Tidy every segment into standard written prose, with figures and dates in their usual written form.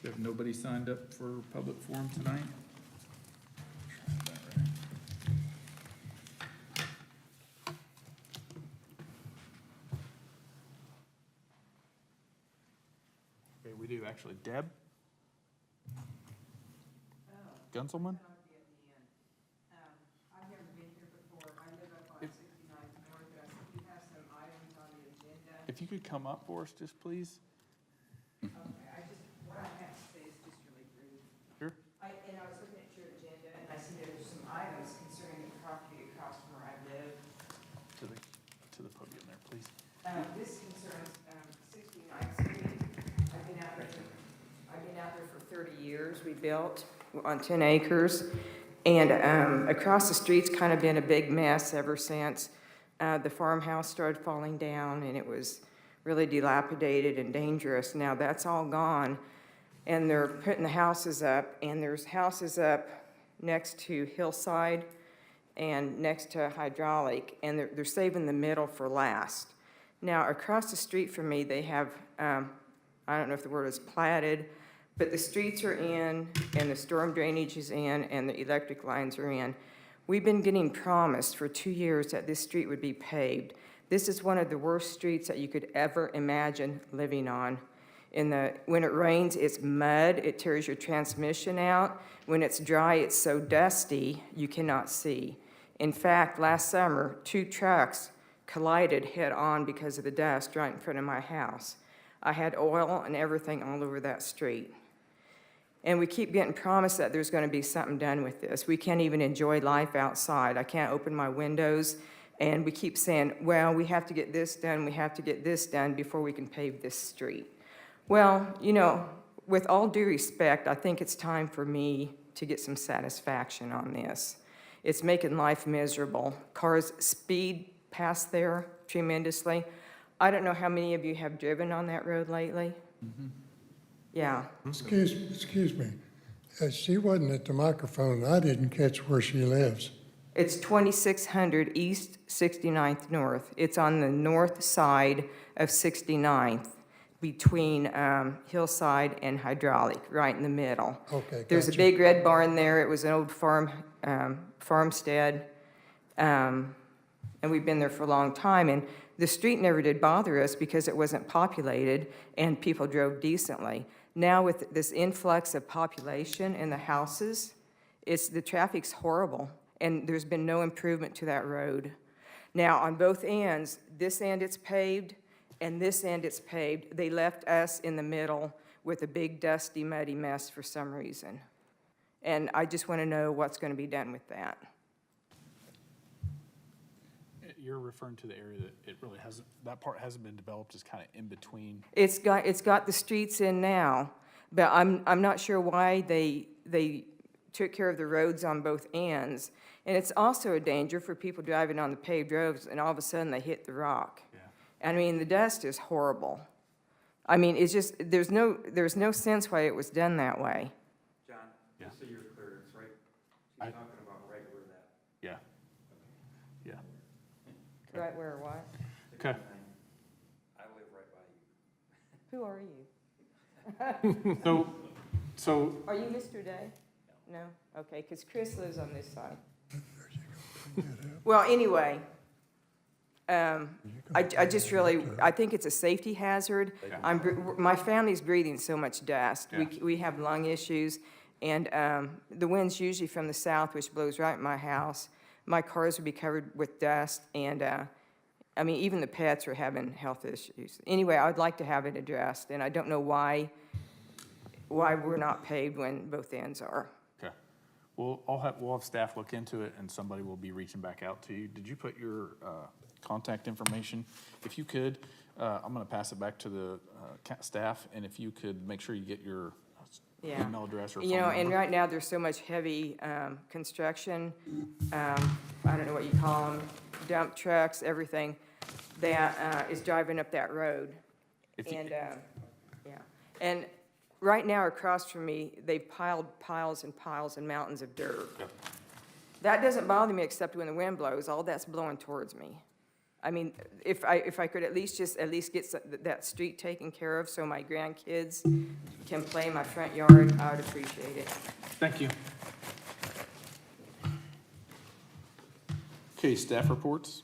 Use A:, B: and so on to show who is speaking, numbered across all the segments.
A: We have nobody signed up for public forum tonight? Try that right. Okay, we do actually. Deb? Gunselman?
B: I've never been here before. I live up on 69th North, but I think you have some items on the agenda.
A: If you could come up for us, just please.
B: Okay, what I have to say is just really brief.
A: Sure.
B: I was looking at your agenda, and I see there's some items concerning the property across from where I live.
A: To the podium there, please.
B: This concerns 69th Street. I've been out there for 30 years. We built on 10 acres. And across the street's kind of been a big mess ever since the farmhouse started falling down, and it was really dilapidated and dangerous. Now that's all gone, and they're putting the houses up, and there's houses up next to Hillside and next to Hydraulic, and they're saving the middle for last. Now across the street from me, they have, I don't know if the word is platted, but the streets are in, and the storm drainage is in, and the electric lines are in. We've been getting promised for 2 years that this street would be paved. This is one of the worst streets that you could ever imagine living on. When it rains, it's mud, it tears your transmission out. When it's dry, it's so dusty, you cannot see. In fact, last summer, 2 trucks collided head-on because of the dust right in front of my house. I had oil and everything all over that street. And we keep getting promised that there's going to be something done with this. We can't even enjoy life outside. I can't open my windows. And we keep saying, well, we have to get this done, we have to get this done before we can pave this street. Well, you know, with all due respect, I think it's time for me to get some satisfaction on this. It's making life miserable. Cars speed past there tremendously. I don't know how many of you have driven on that road lately. Mm-hmm. Yeah.
C: Excuse me. She wasn't at the microphone. I didn't catch where she lives.
B: It's 2600 East 69th North. It's on the north side of 69th, between Hillside and Hydraulic, right in the middle.
C: Okay,
B: There's a
C: gotcha.
B: big red barn there. It was an old farmstead, and we've been there for a long time. And the street never did bother us because it wasn't populated and people drove decently. Now with this influx of population in the houses, the traffic's horrible, and there's been no improvement to that road. Now on both ends, this end it's paved and this end it's paved. They left us in the middle with a big dusty muddy mess for some reason. And I just want to know what's going to be done with that.
A: You're referring to the area that it really hasn't, that part hasn't been developed, is kind of in between.
B: It's got the streets in now, but I'm not sure why they took care of the roads on both ends. And it's also a danger for people driving on the paved roads, and all of a sudden they hit the rock. Yeah. I mean, the dust is horrible. I mean, it's just, there's no sense why it was done that way.
D: John,
A: Yeah.
D: just so you're clear, it's right, she's talking about right where that.
A: Yeah. Yeah.
B: Right where what?
A: Okay.
D: I live right by you.
B: Who are you?
A: So
B: Are you Mr. Day? No? Okay, because Chris lives on this side. Well, anyway, I just really, I think it's a safety hazard. My family's breathing so much dust.
A: Yeah.
B: We have lung issues, and the wind's usually from the south, which blows right in my house. My cars would be covered with dust, and I mean, even the pets are having health issues. Anyway, I'd like to have it addressed, and I don't know why we're not paved when both ends are.
A: okay. We'll have staff look into it, and somebody will be reaching back out to you. Did you put your contact information? If you could, I'm going to pass it back to the staff, and if you could make sure you get your
B: Yeah.
A: email address or phone
B: You know,
A: number.
B: and right now, there's so much heavy construction, I don't know what you call them, dump trucks, everything, that is driving up that road.
A: If you-
B: And, yeah. And right now, across from me, they've piled piles and piles and mountains of dirt.
A: Yep.
B: That doesn't bother me except when the wind blows. All that's blowing towards me. I mean, if I could at least get that street taken care of so my grandkids can play in my front yard, I would appreciate it.
A: Thank you. Okay, staff reports.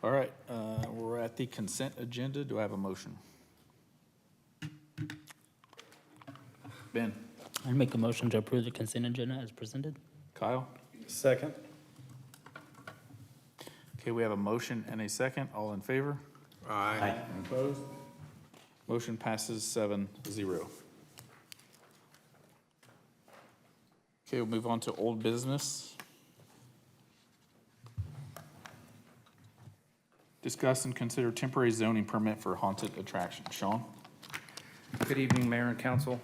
A: All right, we're at the consent agenda. Do I have a motion? Ben,
E: I'd make a motion to approve the consent agenda as presented.
A: Kyle?
D: Second.
A: Okay, we have a motion and a second. All in favor?
D: Aye.
A: Opposed? Motion passes 7-0. Okay, we'll move on to old business. Discuss and consider temporary zoning permit for haunted attraction. Sean?
F: Good evening, Mayor and Council.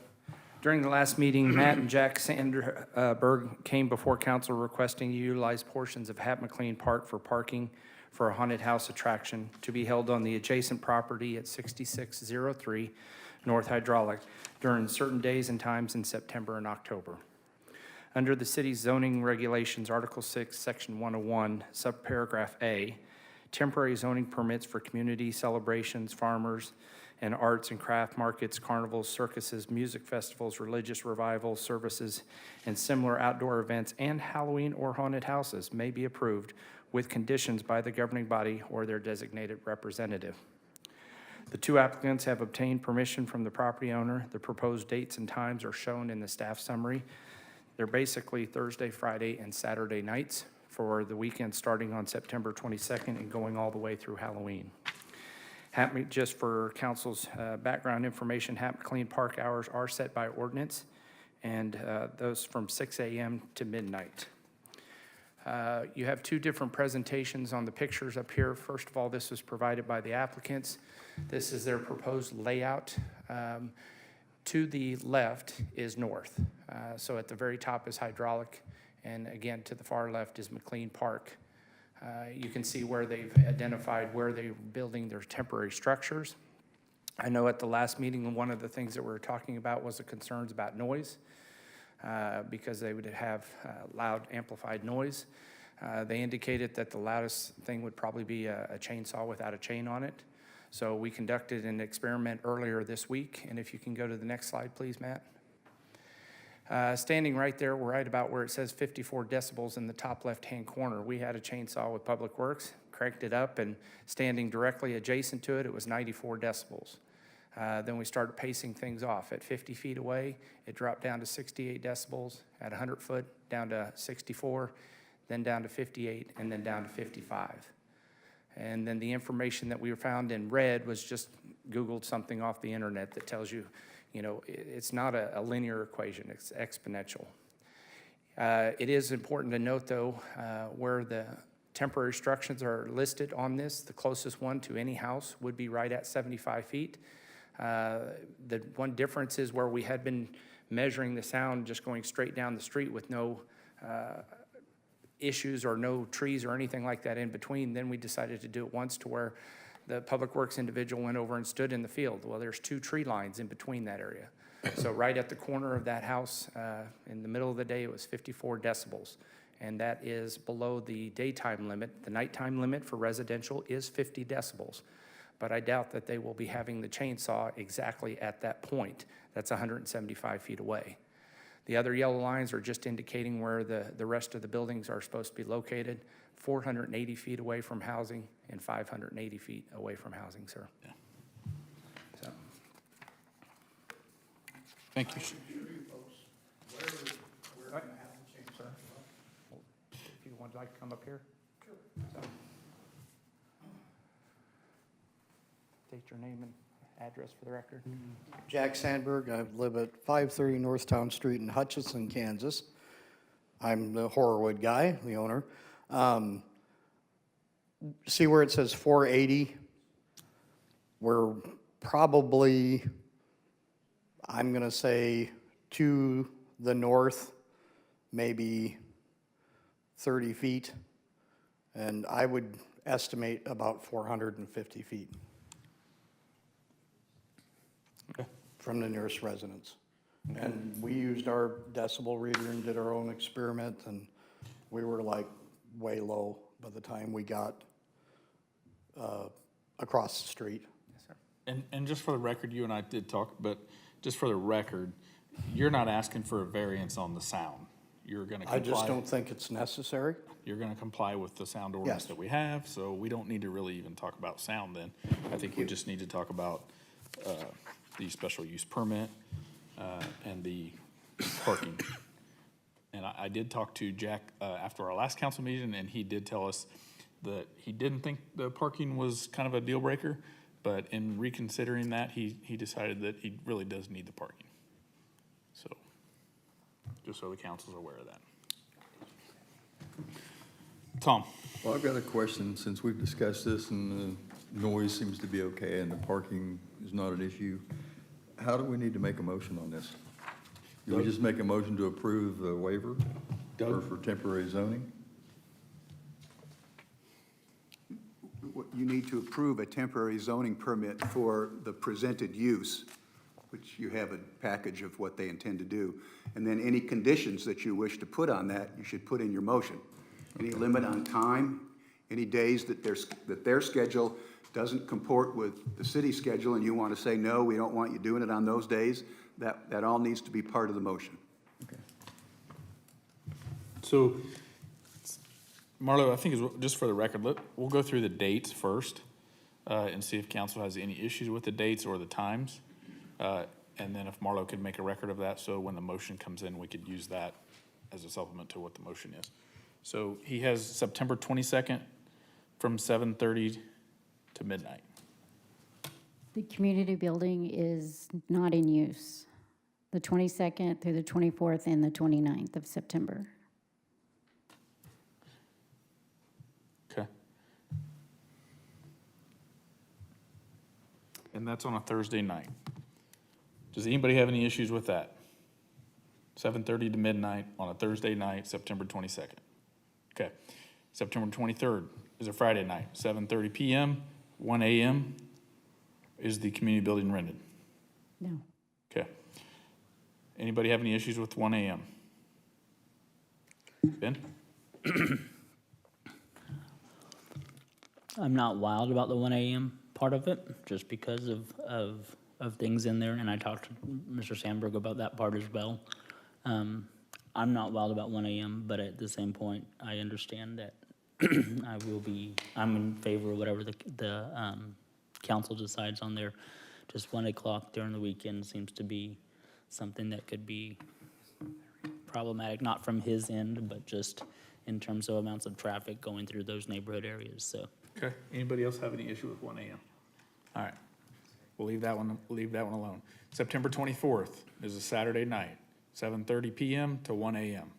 F: During the last meeting, Matt and Jack Sandberg came before council requesting you utilize portions of Hat McLean Park for parking for a haunted house attraction to be held on the adjacent property at 6603 North Hydraulic during certain days and times in September and October. Under the city's zoning regulations, Article 6, Section 101, subparagraph A, temporary zoning permits for community celebrations, farmers, and arts and craft markets, carnivals, circuses, music festivals, religious revivals, services, and similar outdoor events, and Halloween or haunted houses may be approved with conditions by the governing body or their designated representative. The two applicants have obtained permission from the property owner. The proposed dates and times are shown in the staff summary. They're basically Thursday, Friday, and Saturday nights for the weekend starting on September 22nd and going all the way through Halloween. Just for council's background information, Hat McLean Park hours are set by ordinance, and those from 6 a.m. to midnight. You have two different presentations on the pictures up here. First of all, this was provided by the applicants. This is their proposed layout. To the left is north. So at the very top is Hydraulic, and again, to the far left is McLean Park. You can see where they've identified where they're building their temporary structures. I know at the last meeting, one of the things that we were talking about was the concerns about noise, because they would have loud amplified noise. They indicated that the loudest thing would probably be a chainsaw without a chain on it. So we conducted an experiment earlier this week, and if you can go to the next slide, please, Matt. Standing right there, we're right about where it says 54 decibels in the top left-hand corner. We had a chainsaw with Public Works, cranked it up, and standing directly adjacent to it, it was 94 decibels. Then we started pacing things off. At 50 feet away, it dropped down to 68 decibels. At 100 foot, down to 64, then down to 58, and then down to 55. And then the information that we found in red was just Googled something off the internet that tells you, you know, it's not a linear equation, it's exponential. It is important to note, though, where the temporary structures are listed on this, the closest one to any house would be right at 75 feet. The one difference is where we had been measuring the sound just going straight down the street with no issues or no trees or anything like that in between. Then we decided to do it once to where the Public Works individual went over and stood in the field. Well, there's 2 tree lines in between that area. So right at the corner of that house, in the middle of the day, it was 54 decibels. And that is below the daytime limit. The nighttime limit for residential is 50 decibels. But I doubt that they will be having the chainsaw exactly at that point. That's 175 feet away. The other yellow lines are just indicating where the rest of the buildings are supposed to be located, 480 feet away from housing and 580 feet away from housing, sir.
A: Yeah.
F: So,
A: Thank you.
F: if you would like to come up here. Sure. State your name and address for the record.
G: Jack Sandberg. I live at 530 Northtown Street in Hutchinson, Kansas. I'm the Horrorwood guy, the owner. See where it says 480? We're probably, I'm going to say, to the north, maybe 30 feet. And I would estimate about 450 feet.
A: Okay.
G: From the nearest residence. And we used our decibel reader and did our own experiment, and we were like way low by the time we got across the street.
A: And just for the record, you and I did talk, but just for the record, you're not asking for a variance on the sound. You're gonna
G: I just
A: comply,
G: don't think it's necessary.
A: you're gonna comply with the sound ordinance
G: Yes.
A: that we have, so we don't need to really even talk about sound then. I think we just need to talk about, the special use permit, and the parking. And I did talk to Jack, after our last council meeting, and he did tell us that he didn't think the parking was kind of a deal breaker, but in reconsidering that, he decided that he really does need the parking. So, just so the council's aware of that. Tom?
H: Well, I've got a question, since we've discussed this and the noise seems to be okay and the parking is not an issue, how do we need to make a motion on this? Do we just make a motion to approve the waiver for temporary zoning?
I: You need to approve a temporary zoning permit for the presented use, which you have a package of what they intend to do. And then any conditions that you wish to put on that, you should put in your motion. Any limit on time, any days that their schedule doesn't comport with the city schedule, and you want to say, no, we don't want you doing it on those days, that all needs to be part of the motion.
A: So, Marlo, I think just for the record, we'll go through the dates first, and see if council has any issues with the dates or the times. And then if Marlo could make a record of that, so when the motion comes in, we could use that as a supplement to what the motion is. So he has September 22nd from 7:30 to midnight.
J: The community building is not in use, the 22nd through the 24th and the 29th of September.
A: Okay. And that's on a Thursday night. Does anybody have any issues with that? 7:30 to midnight on a Thursday night, September 22nd. Okay. September 23rd is a Friday night, 7:30 PM, 1 AM is the community building rented.
J: No.
A: Okay. Anybody have any issues with 1 AM? Ben?
E: I'm not wild about the 1 AM part of it, just because of things in there, and I talked to Mr. Sandberg about that part as well. I'm not wild about 1 AM, but at the same point, I understand that I'm in favor of whatever the council decides on there. Just 1 o'clock during the weekend seems to be something that could be problematic, not from his end, but just in terms of amounts of traffic going through those neighborhood areas, so.
A: Okay. Anybody else have any issue with 1 AM? All right. We'll leave that one alone. September 24th is a Saturday night, 7:30 PM to 1 AM.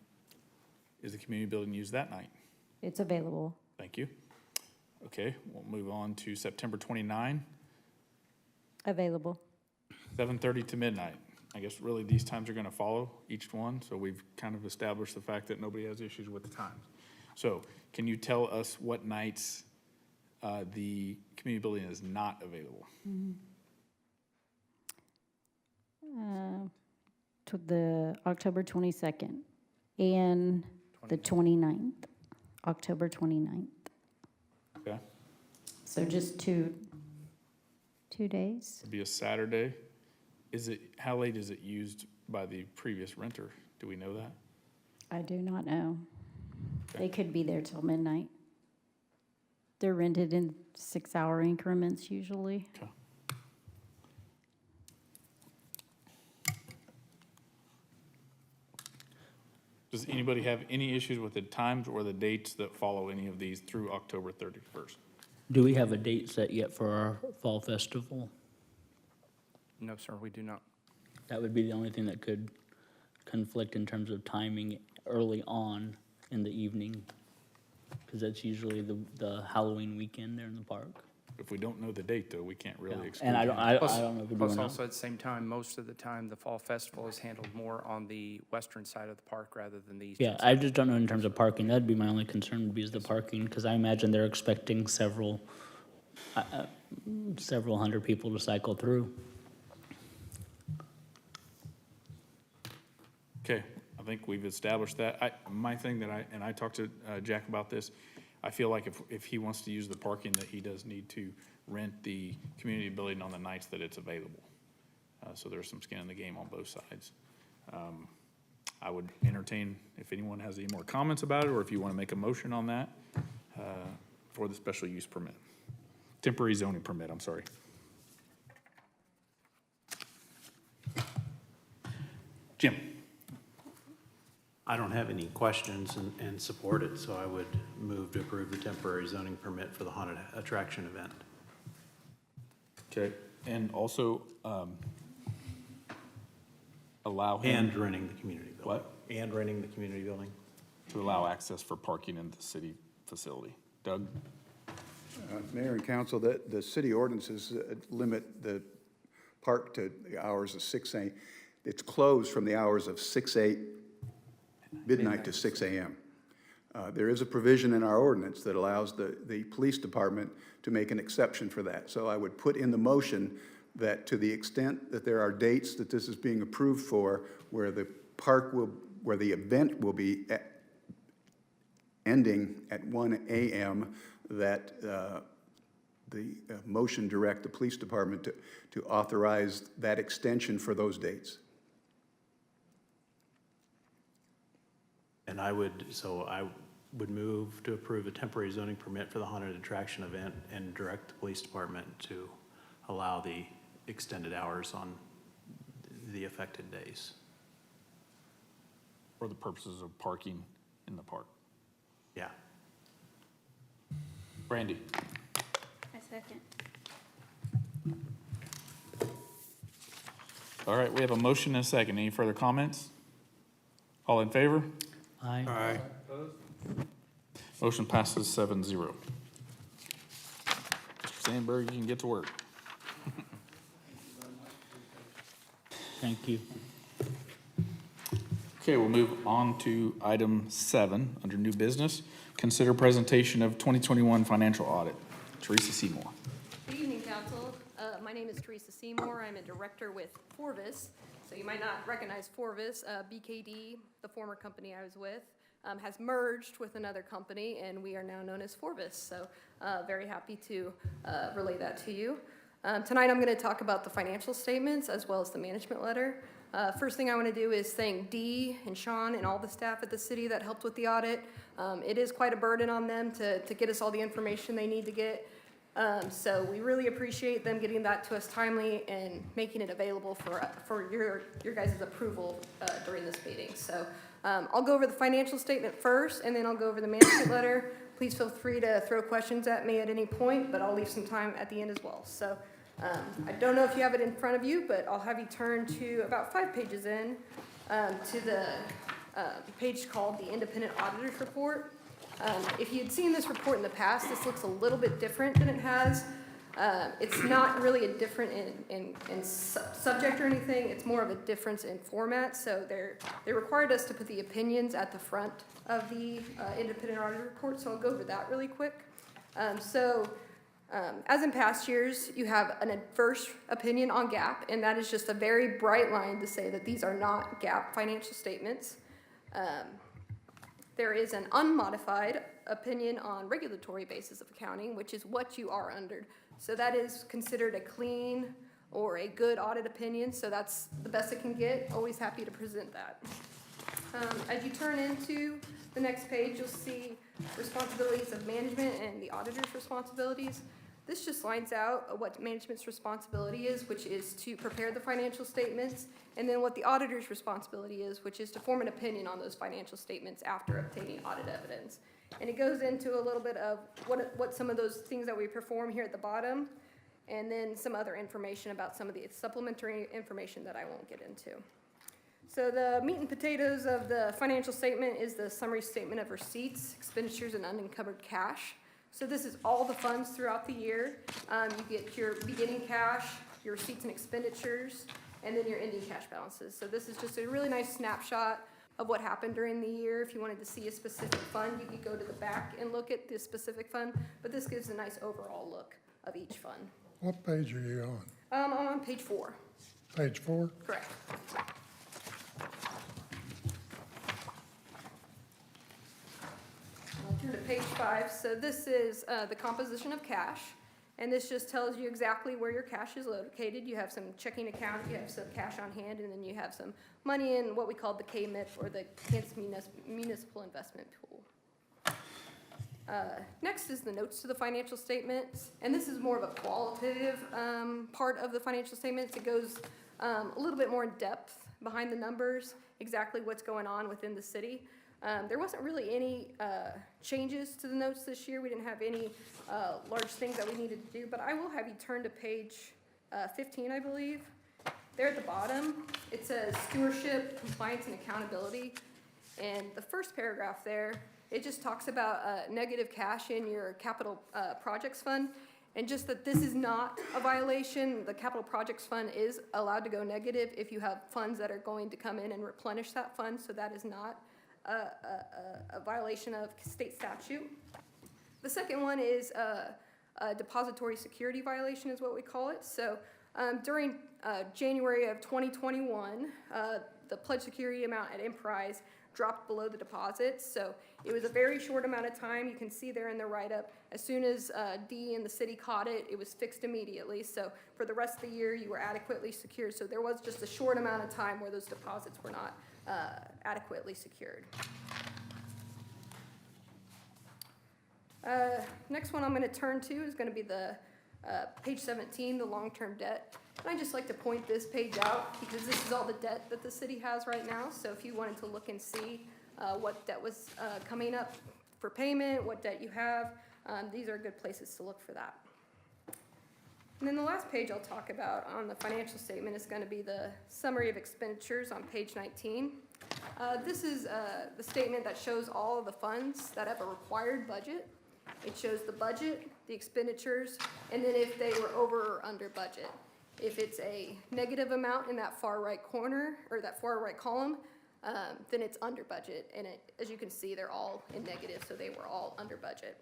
A: Is the community building used that night?
J: It's available.
A: Thank you. Okay, we'll move on to September 29,
J: Available.
A: 7:30 to midnight. I guess really these times are gonna follow each one, so we've kind of established the fact that nobody has issues with the times. So can you tell us what nights the community building is not available?
J: To the October 22nd and the 29th, October 29th.
A: Okay,
J: So just two days?
A: it'd be a Saturday. How late is it used by the previous renter? Do we know that?
J: I do not know. They could be there till midnight. They're rented in 6-hour increments usually.
A: Okay. Does anybody have any issues with the times or the dates that follow any of these through October 31st?
E: Do we have a date set yet for our fall festival?
F: No, sir, we do not.
E: That would be the only thing that could conflict in terms of timing early on in the evening, because that's usually the Halloween weekend there in the park.
A: If we don't know the date, though, we can't really exclude.
E: And I don't
A: it.
E: know if we do or
F: Plus
E: not.
F: also at the same time, most of the time, the fall festival is handled more on the western side of the park rather than the eastern
E: Yeah,
F: side.
E: I just don't know in terms of parking. That'd be my only concern, would be is the parking, because I imagine they're expecting several hundred people to cycle through.
A: Okay, I think we've established that. My thing that I talked to Jack about this, I feel like if he wants to use the parking, that he does need to rent the community building on the nights that it's available. So there's some skin in the game on both sides. I would entertain if anyone has any more comments about it, or if you want to make a motion on that for the special use permit. Temporary zoning permit, I'm sorry. Jim?
D: I don't have any questions and support it, so I would move to approve the temporary zoning permit for the haunted attraction event.
A: Okay, and also allow him
D: And renting the community building.
A: What?
D: And renting the community building.
A: to allow access for parking in the city facility. Doug?
I: Mayor and council, the city ordinances limit the park to the hours of 6 a.m. It's closed from the hours of midnight to 6 a.m. There is a provision in our ordinance that allows the police department to make an exception for that. So I would put in the motion that to the extent that there are dates that this is being approved for, where the event will be ending at 1 a.m., that the motion direct the police department to authorize that extension for those dates.
D: And I would move to approve a temporary zoning permit for the haunted attraction event and direct the police department to allow the extended hours on the affected days.
A: For the purposes of parking in the park.
D: Yeah.
A: Brandy?
J: I second.
A: All right, we have a motion and a second. Any further comments? All in favor?
E: Aye.
A: Motion passes 7-0. Mr. Sandberg, you can get to work.
E: Thank you.
A: Okay, we'll move on to item 7, under new business. Consider presentation of 2021 financial audit. Teresa Seymour.
K: Good evening, council. My name is Teresa Seymour. I'm a director with Forvis. So you might not recognize Forvis. BKD, the former company I was with, has merged with another company, and we are now known as Forvis. So very happy to relay that to you. Tonight I'm going to talk about the financial statements as well as the management letter. First thing I want to do is thank Dee and Sean and all the staff at the city that helped with the audit. It is quite a burden on them to get us all the information they need to get. So we really appreciate them getting that to us timely and making it available for your guys' approval during this meeting. So I'll go over the financial statement first, and then I'll go over the management letter. Please feel free to throw questions at me at any point, but I'll leave some time at the end as well. So I don't know if you have it in front of you, but I'll have you turn to about 5 pages in to the page called the Independent Auditor's Report. If you'd seen this report in the past, this looks a little bit different than it has. It's not really a different in subject or anything. It's more of a difference in format. So they required us to put the opinions at the front of the independent auditor report. So I'll go over that really quick. As in past years, you have an adverse opinion on GAAP, and that is just a very bright line to say that these are not GAAP financial statements. There is an unmodified opinion on regulatory basis of accounting, which is what you are under. So that is considered a clean or a good audit opinion, so that's the best it can get. Always happy to present that. As you turn into the next page, you'll see responsibilities of management and the auditor's responsibilities. This just lines out what management's responsibility is, which is to prepare the financial statements, and then what the auditor's responsibility is, which is to form an opinion on those financial statements after obtaining audit evidence. And it goes into a little bit of what some of those things that we perform here at the bottom, and then some other information about some of the supplementary information that I won't get into. So the meat and potatoes of the financial statement is the summary statement of receipts, expenditures, and unencumbered cash. So this is all the funds throughout the year. You get your beginning cash, your receipts and expenditures, and then your ending cash balances. So this is just a really nice snapshot of what happened during the year. If you wanted to see a specific fund, you could go to the back and look at this specific fund, but this gives a nice overall look of each fund.
C: What page are you on?
K: I'm on page 4.
C: Page 4?
K: Correct. turn to page 5, so this is the composition of cash, and this just tells you exactly where your cash is located. You have some checking account, you have some cash on hand, and then you have some money in what we call the KMIP, or the Kansas Municipal Investment Pool. Next is the notes to the financial statements, and this is more of a qualitative part of the financial statements. It goes a little bit more in depth behind the numbers, exactly what's going on within the city. There wasn't really any changes to the notes this year. We didn't have any large things that we needed to do, but I will have you turn to page 15, I believe. There at the bottom, it says stewardship, compliance, and accountability. And the first paragraph there, it just talks about negative cash in your capital projects fund. And just that this is not a violation. The capital projects fund is allowed to go negative if you have funds that are going to come in and replenish that fund. So that is not a violation of state statute. The second one is a depository security violation is what we call it. So during January of 2021, the pledge security amount at Emprise dropped below the deposits. So it was a very short amount of time. You can see there in the write-up, as soon as D and the city caught it, it was fixed immediately. So for the rest of the year, you were adequately secured. So there was just a short amount of time where those deposits were not adequately secured. Next one I'm going to turn to is going to be the page 17, the long-term debt. And I just like to point this page out because this is all the debt that the city has right now. So if you wanted to look and see what debt was coming up for payment, what debt you have, these are good places to look for that. And then the last page I'll talk about on the financial statement is going to be the summary of expenditures on page 19. This is the statement that shows all of the funds that have a required budget. It shows the budget, the expenditures, and then if they were over or under budget. If it's a negative amount in that far right corner, or that far right column, then it's under budget. And as you can see, they're all in negative, so they were all under budget,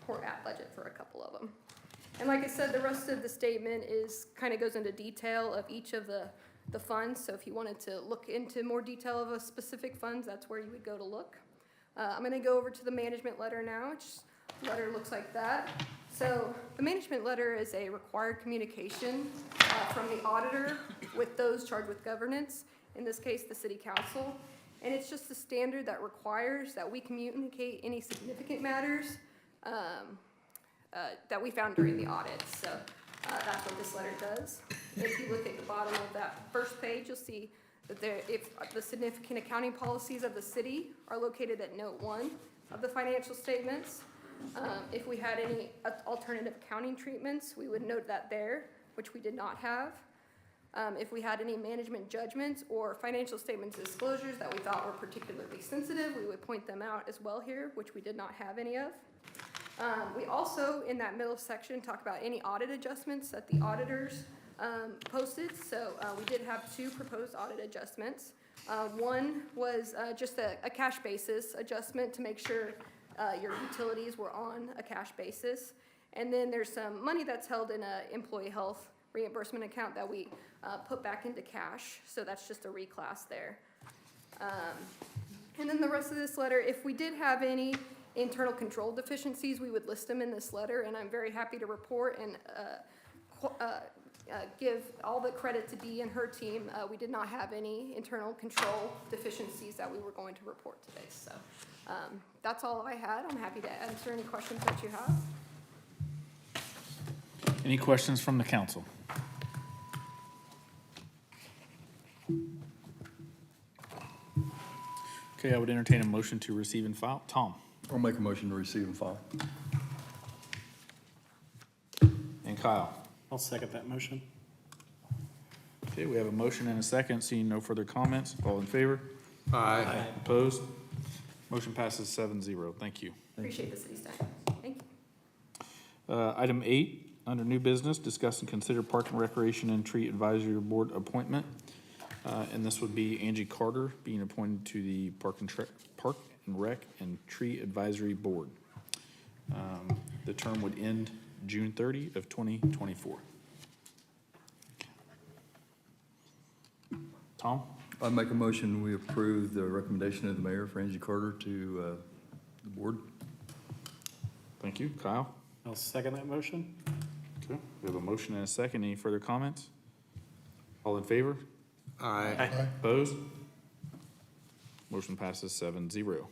K: or at budget for a couple of them. And like I said, the rest of the statement kind of goes into detail of each of the funds. So if you wanted to look into more detail of a specific funds, that's where you would go to look. I'm going to go over to the management letter now. Letter looks like that. So the management letter is a required communication from the auditor with those charged with governance, in this case, the city council. And it's just a standard that requires that we communicate any significant matters that we found during the audit. So that's what this letter does. If you look at the bottom of that first page, you'll see that if the significant accounting policies of the city are located at note 1 of the financial statements. If we had any alternative accounting treatments, we would note that there, which we did not have. If we had any management judgments or financial statements disclosures that we thought were particularly sensitive, we would point them out as well here, which we did not have any of. We also, in that middle section, talk about any audit adjustments that the auditors posted. So we did have 2 proposed audit adjustments. One was just a cash basis adjustment to make sure your utilities were on a cash basis. And then there's some money that's held in an employee health reimbursement account that we put back into cash. So that's just a reclass there. And then the rest of this letter, if we did have any internal control deficiencies, we would list them in this letter. And I'm very happy to report and give all the credit to Dee and her team. We did not have any internal control deficiencies that we were going to report today. So that's all I had. I'm happy to answer any questions that you have.
A: Any questions from the council? Okay, I would entertain a motion to receive and file. Tom?
H: I'll make a motion to receive and file.
A: And Kyle?
D: I'll second that motion.
A: Okay, we have a motion and a second. Seeing no further comments, all in favor?
D: Aye.
A: Opposed? Motion passes 7-0. Thank you.
K: Appreciate the city's time. Thank you.
A: Item 8, under new business, discuss and consider Park and Recreation and Tree Advisory Board appointment. And this would be Angie Carter being appointed to the Park and Rec and Tree Advisory Board. The term would end June 30 of 2024. Tom?
H: I make a motion, we approve the recommendation of the mayor for Angie Carter to the board.
A: Thank you. Kyle?
D: I'll second that motion.
A: Okay, we have a motion and a second. Any further comments? All in favor?
D: Aye.
A: Opposed? Motion passes 7-0.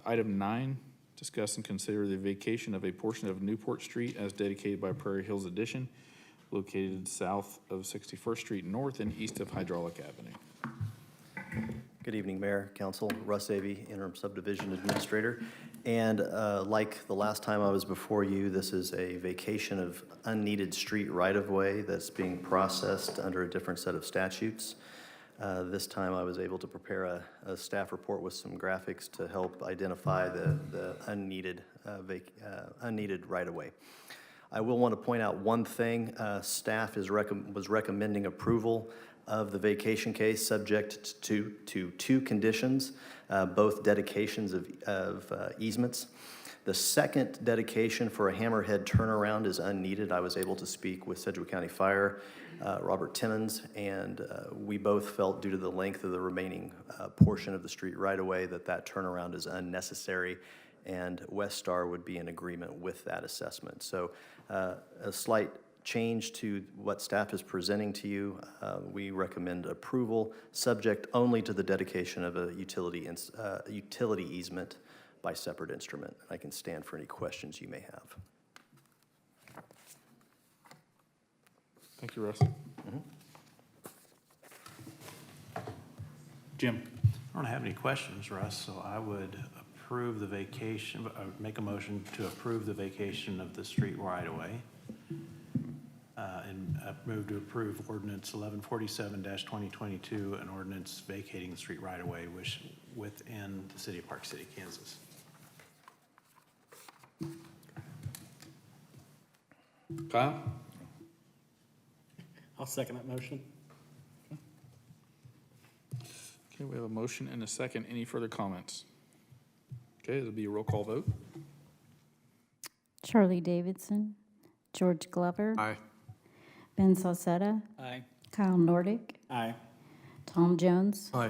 A: Item 9, discuss and consider the vacation of a portion of Newport Street as dedicated by Prairie Hills Addition, located south of 61st Street North and east of Hydraulic Avenue.
L: Good evening, Mayor, Council. Russ Avey, Interim Subdivision Administrator. And like the last time I was before you, this is a vacation of unneeded street right-of-way that's being processed under a different set of statutes. This time I was able to prepare a staff report with some graphics to help identify the unneeded right-of-way. I will want to point out one thing. Staff was recommending approval of the vacation case subject to two conditions, both dedications of easements. The second dedication for a hammerhead turnaround is unneeded. I was able to speak with Sedgwick County Fire, Robert Timmons, and we both felt due to the length of the remaining portion of the street right-of-way that turnaround is unnecessary, and Westar would be in agreement with that assessment. So a slight change to what staff is presenting to you. We recommend approval, subject only to the dedication of a utility easement by separate instrument. I can stand for any questions you may have.
A: Thank you, Russ. Jim?
D: I don't have any questions, Russ, so I would approve the vacation, make a motion to approve the vacation of the street right-of-way. And move to approve ordinance 1147-2022, an ordinance vacating the street right-of-way within the city of Park City, Kansas.
A: Kyle?
D: I'll second that motion.
A: Okay, we have a motion and a second. Any further comments? Okay, it'll be a roll call vote.
J: Charlie Davidson, George Glover.
I: Aye.
J: Ben Salcetta,
E: Aye.
J: Kyle Nordick,
D: Aye.
J: Tom Jones,
I: Aye.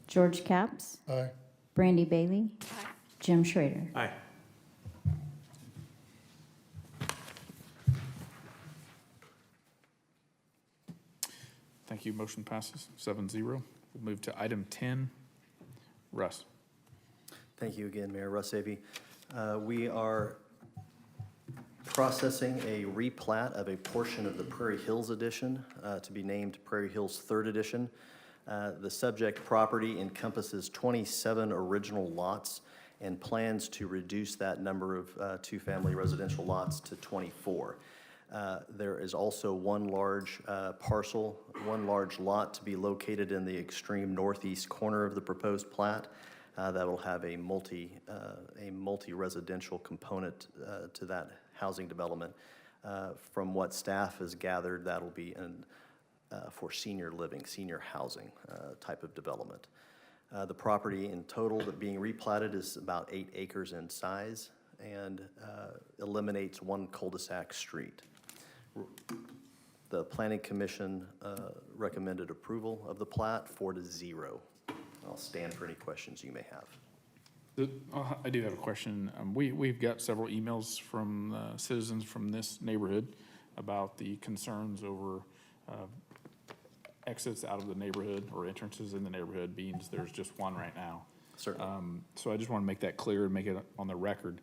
J: George Capps,
C: Aye.
J: Brandy Bailey, Jim Schrader.
D: Aye.
A: Thank you. Motion passes 7-0. We'll move to item 10. Russ?
L: Thank you again, Mayor Russ Avey. We are processing a replat of a portion of the Prairie Hills Edition, to be named Prairie Hills 3rd Edition. The subject property encompasses 27 original lots and plans to reduce that number of two-family residential lots to 24. There is also one large parcel, one large lot to be located in the extreme northeast corner of the proposed plat that will have a multi-residential component to that housing development. From what staff has gathered, that'll be for senior living, senior housing type of development. The property in total that being replatted is about 8 acres in size and eliminates one cul-de-sac street. The Planning Commission recommended approval of the plat 4-0. I'll stand for any questions you may have.
A: I do have a question. We've got several emails from citizens from this neighborhood about the concerns over exits out of the neighborhood or entrances in the neighborhood, being there's just one right now.
L: Certainly.
A: So I just want to make that clear and make it on the record.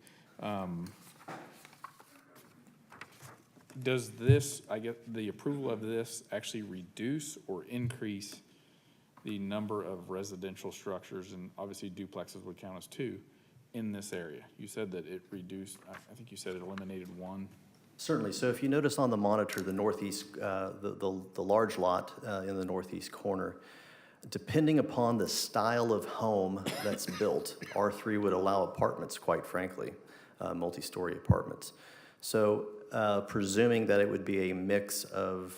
A: Does this, I get the approval of this actually reduce or increase the number of residential structures, and obviously duplexes would count as 2, in this area? You said that it reduced, I think you said it eliminated 1.
L: Certainly. So if you notice on the monitor, the northeast, the large lot in the northeast corner, depending upon the style of home that's built, R3 would allow apartments, quite frankly, multi-story apartments. So presuming that it would be a mix of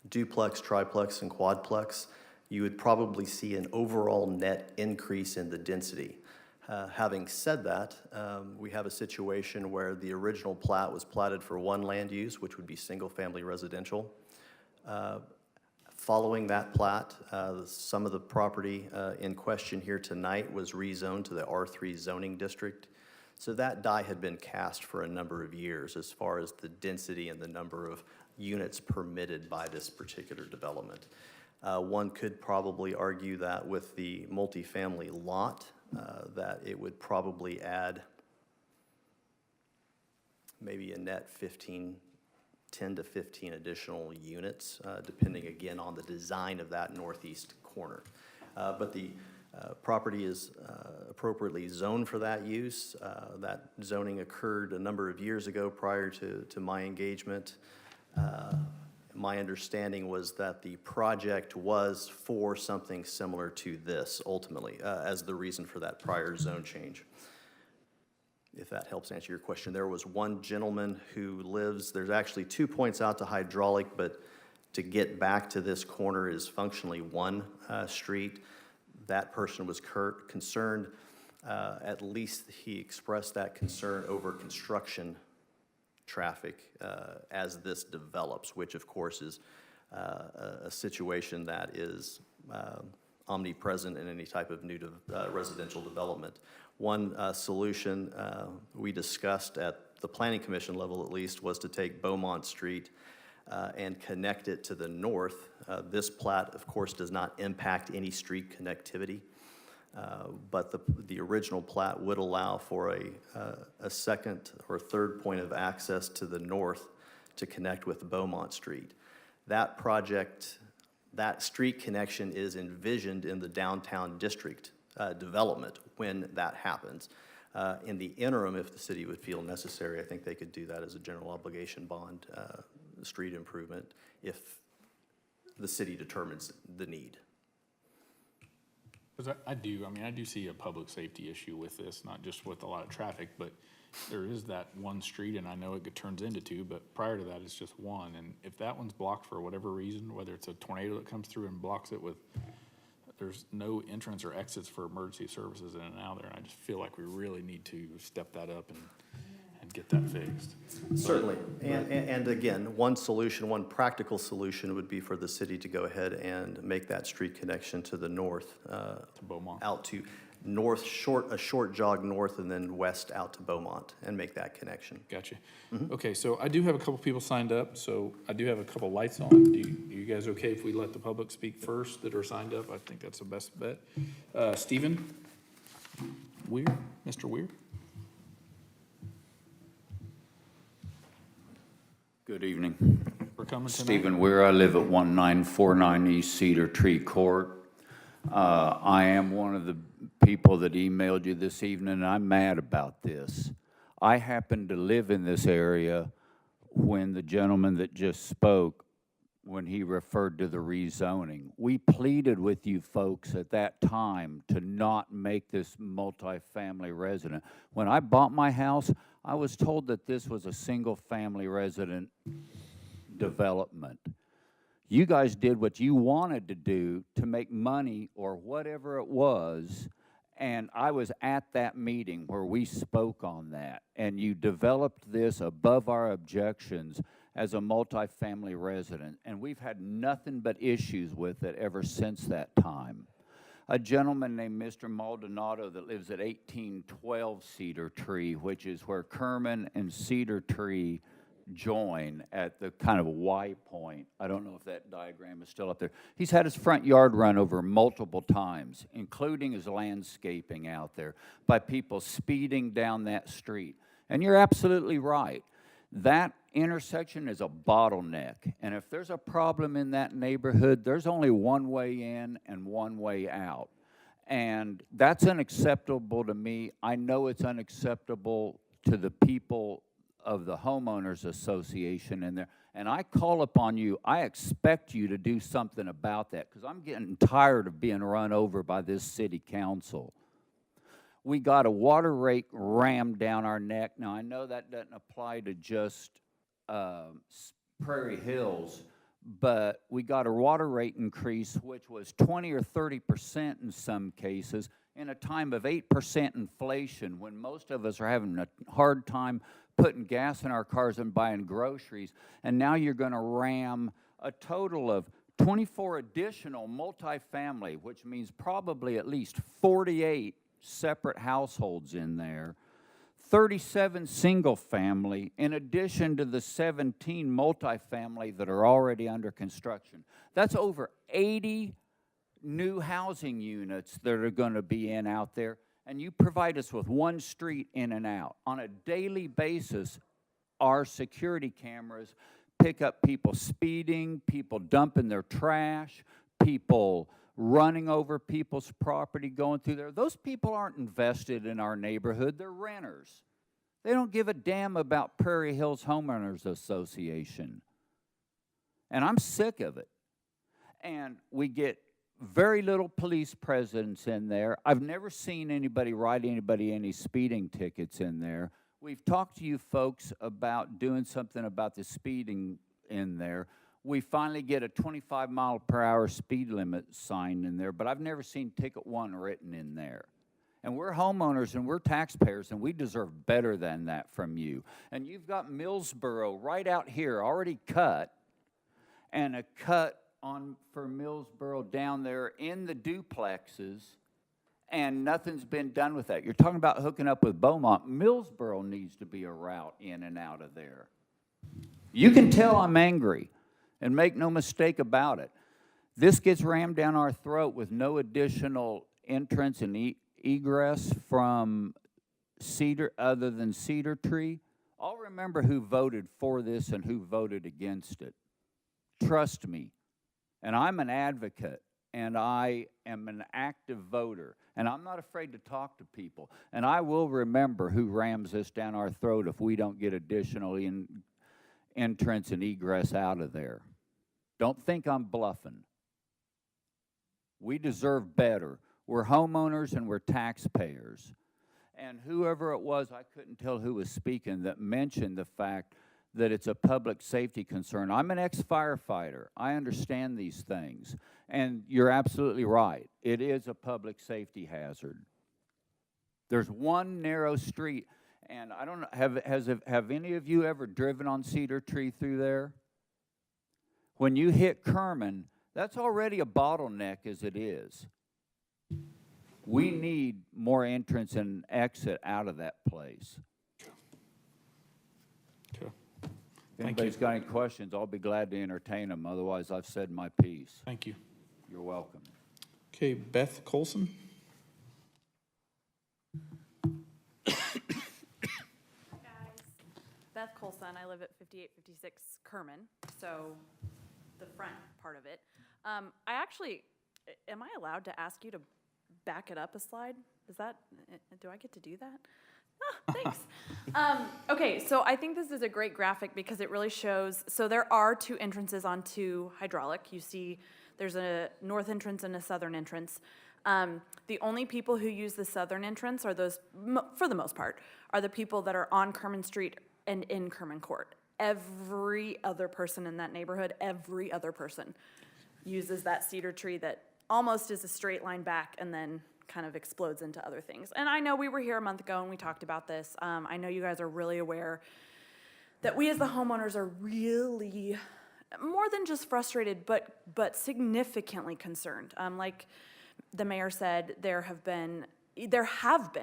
L: duplex, triplex, and quadplex, you would probably see an overall net increase in the density. Having said that, we have a situation where the original plat was platted for one land use, which would be single-family residential. Following that plat, some of the property in question here tonight was rezoned to the R3 zoning district. So that die had been cast for a number of years as far as the density and the number of units permitted by this particular development. One could probably argue that with the multifamily lot, that it would probably add maybe a net 10 to 15 additional units, depending again on the design of that northeast corner. But the property is appropriately zoned for that use. That zoning occurred a number of years ago prior to my engagement. My understanding was that the project was for something similar to this ultimately, as the reason for that prior zone change. If that helps answer your question. There was one gentleman who lives, there's actually 2 points out to Hydraulic, but to get back to this corner is functionally one street. That person was concerned, at least he expressed that concern over construction traffic as this develops, which of course is a situation that is omnipresent in any type of new residential development. One solution we discussed at the Planning Commission level at least was to take Beaumont Street and connect it to the north. This plat, of course, does not impact any street connectivity, but the original plat would allow for a second or third point of access to the north to connect with Beaumont Street. That project, that street connection is envisioned in the downtown district development when that happens. In the interim, if the city would feel necessary, I think they could do that as a general obligation bond street improvement if the city determines the need.
A: Because I do see a public safety issue with this, not just with a lot of traffic, but there is that one street, and I know it turns into two, but prior to that, it's just one. And if that one's blocked for whatever reason, whether it's a tornado that comes through and blocks it with, there's no entrance or exits for emergency services in and out there, and I just feel like we really need to step that up and get that fixed.
L: Certainly, and again, one solution, one practical solution would be for the city to go ahead and make that street connection to the north.
A: To Beaumont.
L: Out to north, a short jog north and then west out to Beaumont and make that connection.
A: Gotcha. Okay, so I do have a couple people signed up, so I do have a couple lights on. Do you guys okay if we let the public speak first that are signed up? I think that's the best bet. Stephen Weir, Mr. Weir?
M: Good evening.
A: For coming tonight.
M: Stephen Weir, I live at 1949 East Cedar Tree Court. I am one of the people that emailed you this evening, and I'm mad about this. I happen to live in this area when the gentleman that just spoke, when he referred to the rezoning. We pleaded with you folks at that time to not make this multifamily resident. When I bought my house, I was told that this was a single-family resident development. You guys did what you wanted to do to make money or whatever it was, and I was at that meeting where we spoke on that, and you developed this above our objections as a multifamily resident, and we've had nothing but issues with it ever since that time. A gentleman named Mr. Maldonado that lives at 1812 Cedar Tree, which is where Kerman and Cedar Tree join at the kind of Y point. I don't know if that diagram is still up there. He's had his front yard run over multiple times, including his landscaping out there, by people speeding down that street. And you're absolutely right. That intersection is a bottleneck, and if there's a problem in that neighborhood, there's only one way in and one way out. And that's unacceptable to me. I know it's unacceptable to the people of the homeowners association in there. And I call upon you, I expect you to do something about that, because I'm getting tired of being run over by this city council. We got a water rate rammed down our neck. Now, I know that doesn't apply to just Prairie Hills, but we got a water rate increase, which was 20 or 30% in some cases, in a time of 8% inflation, when most of us are having a hard time putting gas in our cars and buying groceries. And now you're going to ram a total of 24 additional multifamily, which means probably at least 48 separate households in there, 37 single-family, in addition to the 17 multifamily that are already under construction. That's over 80 new housing units that are going to be in out there, and you provide us with one street in and out. On a daily basis, our security cameras pick up people speeding, people dumping their trash, people running over people's property, going through there. Those people aren't invested in our neighborhood. They're renters. They don't give a damn about Prairie Hills Homeowners Association. And I'm sick of it. And we get very little police presence in there. I've never seen anybody write anybody any speeding tickets in there. We've talked to you folks about doing something about the speeding in there. We finally get a 25-mile-per-hour speed limit sign in there, but I've never seen ticket 1 written in there. And we're homeowners and we're taxpayers, and we deserve better than that from you. And you've got Millsboro right out here already cut, and a cut for Millsboro down there in the duplexes, and nothing's been done with that. You're talking about hooking up with Beaumont. Millsboro needs to be a route in and out of there. You can tell I'm angry. And make no mistake about it, this gets rammed down our throat with no additional entrance and egress from Cedar, other than Cedar Tree. I'll remember who voted for this and who voted against it. Trust me. And I'm an advocate, and I am an active voter, and I'm not afraid to talk to people. And I will remember who rams this down our throat if we don't get additional entrance and egress out of there. Don't think I'm bluffing. We deserve better. We're homeowners and we're taxpayers. And whoever it was, I couldn't tell who was speaking, that mentioned the fact that it's a public safety concern. I'm an ex-firefighter. I understand these things. And you're absolutely right. It is a public safety hazard. There's one narrow street. And I don't know, have any of you ever driven on Cedar Tree through there? When you hit Kerman, that's already a bottleneck as it is. We need more entrance and exit out of that place.
A: Okay.
M: If anybody's got any questions, I'll be glad to entertain them. Otherwise, I've said my piece.
A: Thank you.
M: You're welcome.
A: Okay, Beth Colson.
N: Beth Colson, I live at 5856 Kerman, so the front part of it. I actually, am I allowed to ask you to back it up a slide? Is that, do I get to do that? Ah, thanks. Okay, so I think this is a great graphic because it really shows, so there are 2 entrances onto hydraulic. You see there's a north entrance and a southern entrance. The only people who use the southern entrance are those, for the most part, are the people that are on Kerman Street and in Kerman Court. Every other person in that neighborhood, every other person uses that Cedar Tree that almost is a straight line back and then kind of explodes into other things. And I know we were here a month ago and we talked about this. I know you guys are really aware that we as the homeowners are really more than just frustrated, but significantly concerned. Like the mayor said, there have been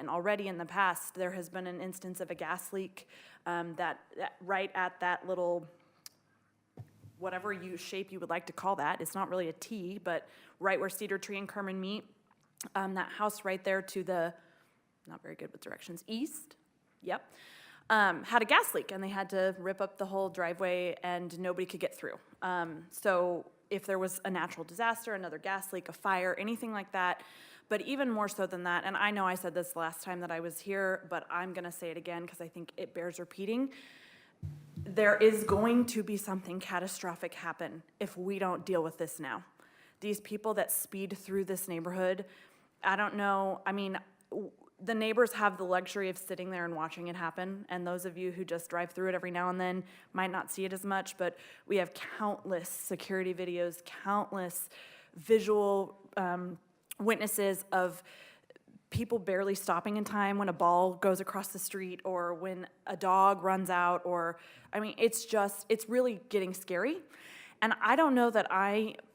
N: already in the past, there has been an instance of a gas leak that right at that little, whatever shape you would like to call that, it's not really a T, but right where Cedar Tree and Kerman meet, that house right there to the, not very good with directions, east, yep, had a gas leak and they had to rip up the whole driveway and nobody could get through. So if there was a natural disaster, another gas leak, a fire, anything like that, but even more so than that, and I know I said this last time that I was here, but I'm gonna say it again because I think it bears repeating. There is going to be something catastrophic happen if we don't deal with this now. These people that speed through this neighborhood, I don't know, I mean, the neighbors have the luxury of sitting there and watching it happen, and those of you who just drive through it every now and then might not see it as much, but we have countless security videos, countless visual witnesses of people barely stopping in time when a ball goes across the street or when a dog runs out, or, I mean, it's really getting scary. And I don't know that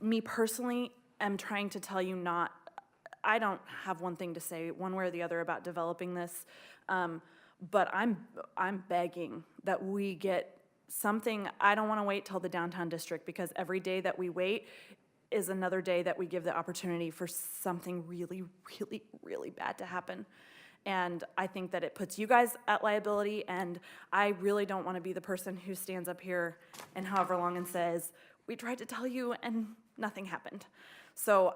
N: me personally, am trying to tell you I don't have one thing to say one way or the other about developing this, But I'm begging that we get something. I don't want to wait till the downtown district, because every day that we wait is another day that we give the opportunity for something really, really, really bad to happen. And I think that it puts you guys at liability, and I really don't want to be the person who stands up here and however long and says, we tried to tell you and nothing happened. So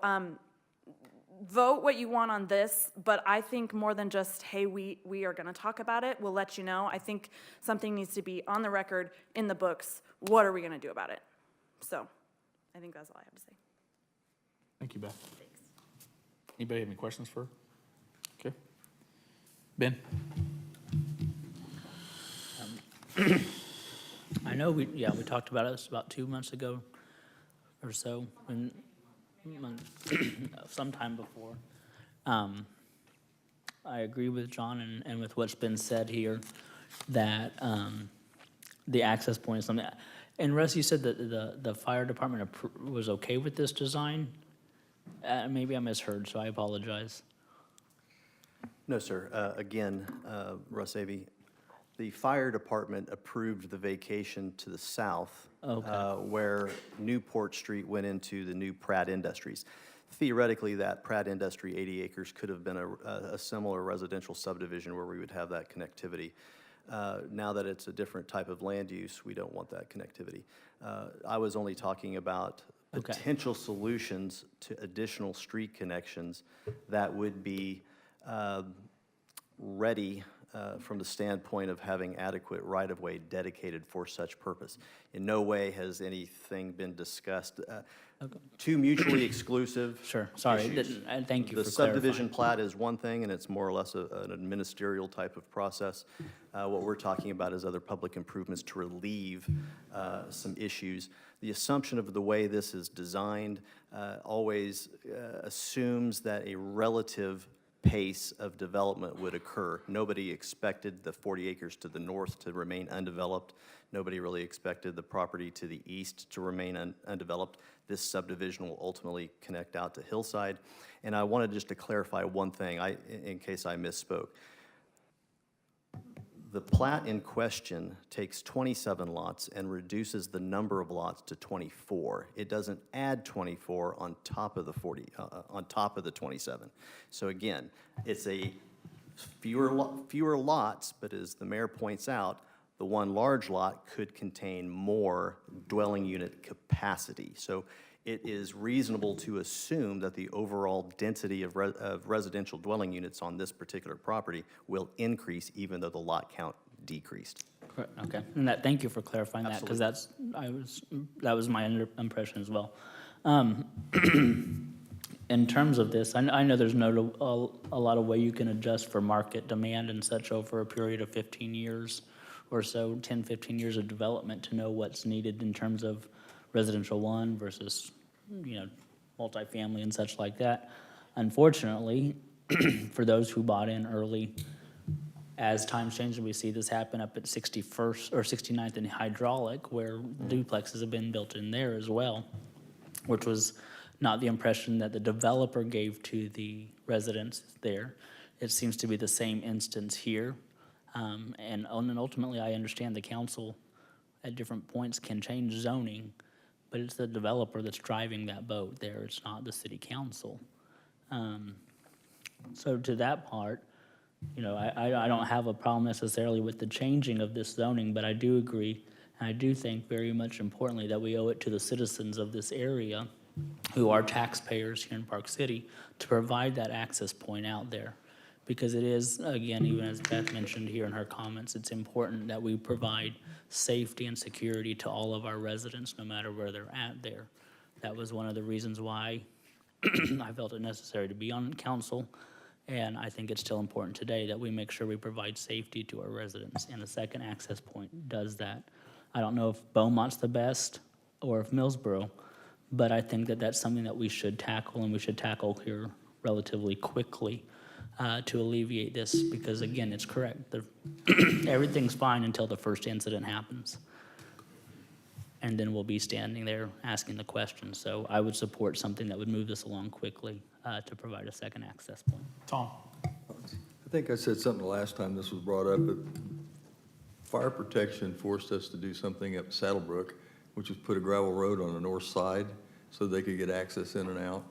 N: vote what you want on this, but I think more than just, hey, we are going to talk about it, we'll let you know. I think something needs to be on the record, in the books. What are we going to do about it? So I think that's all I have to say.
A: Thank you, Beth. Anybody have any questions for her? Okay. Ben?
E: I know we talked about this about 2 months ago or so, and sometime before. I agree with John and with what's been said here, that the access point is something. And Russ, you said that the fire department was okay with this design? Maybe I misheard, so I apologize.
L: No, sir. Again, Russ Avey, the fire department approved the vacation to the south, where Newport Street went into the new Pratt Industries. Theoretically, that Pratt Industry 80 acres could have been a similar residential subdivision where we would have that connectivity. Now that it's a different type of land use, we don't want that connectivity. I was only talking about potential solutions to additional street connections that would be ready from the standpoint of having adequate right-of-way dedicated for such purpose. In no way has anything been discussed. Two mutually exclusive
E: Sure, sorry,
L: issues.
E: thank you for
L: The subdivision
E: clarifying.
L: plat is one thing, and it's more or less an ministerial type of process. What we're talking about is other public improvements to relieve some issues. The assumption of the way this is designed always assumes that a relative pace of development would occur. Nobody expected the 40 acres to the north to remain undeveloped. Nobody really expected the property to the east to remain undeveloped. This subdivision will ultimately connect out to Hillside. And I wanted just to clarify one thing, in case I misspoke. The plat in question takes 27 lots and reduces the number of lots to 24. It doesn't add 24 on top of the on top of the 27. So again, it's a fewer lots, but as the mayor points out, the one large lot could contain more dwelling unit capacity. So it is reasonable to assume that the overall density of residential dwelling units on this particular property will increase even though the lot count decreased.
E: Okay, and thank you for clarifying that, because that was my impression as well. In terms of this, I know there's a lot of way you can adjust for market demand and such over a period of 15 years or so, 10, 15 years of development to know what's needed in terms of residential one versus, multifamily and such like that. Unfortunately, for those who bought in early, as times change, we see this happen up at 61st or 69th and Hydraulic, where duplexes have been built in there as well, which was not the impression that the developer gave to the residents there. It seems to be the same instance here. And ultimately, I understand the council at different points can change zoning, but it's the developer that's driving that boat there. It's not the city council. So to that part, I don't have a problem necessarily with the changing of this zoning, but I do agree, and I do think very much importantly that we owe it to the citizens of this area, who are taxpayers here in Park City, to provide that access point out there. Because it is, again, even as Beth mentioned here in her comments, it's important that we provide safety and security to all of our residents, no matter where they're at there. That was one of the reasons why I felt it necessary to be on council. And I think it's still important today that we make sure we provide safety to our residents, and the second access point does that. I don't know if Beaumont's the best or if Millsboro, but I think that that's something that we should tackle, and we should tackle here relatively quickly to alleviate this, because again, it's correct. Everything's fine until the first incident happens. And then we'll be standing there asking the questions. So I would support something that would move this along quickly to provide a second access point.
A: Tom?
H: think I said something the last time this was brought up, but fire protection forced us to do something up Saddlebrook, which was put a gravel road on the north side so they could get access in and out.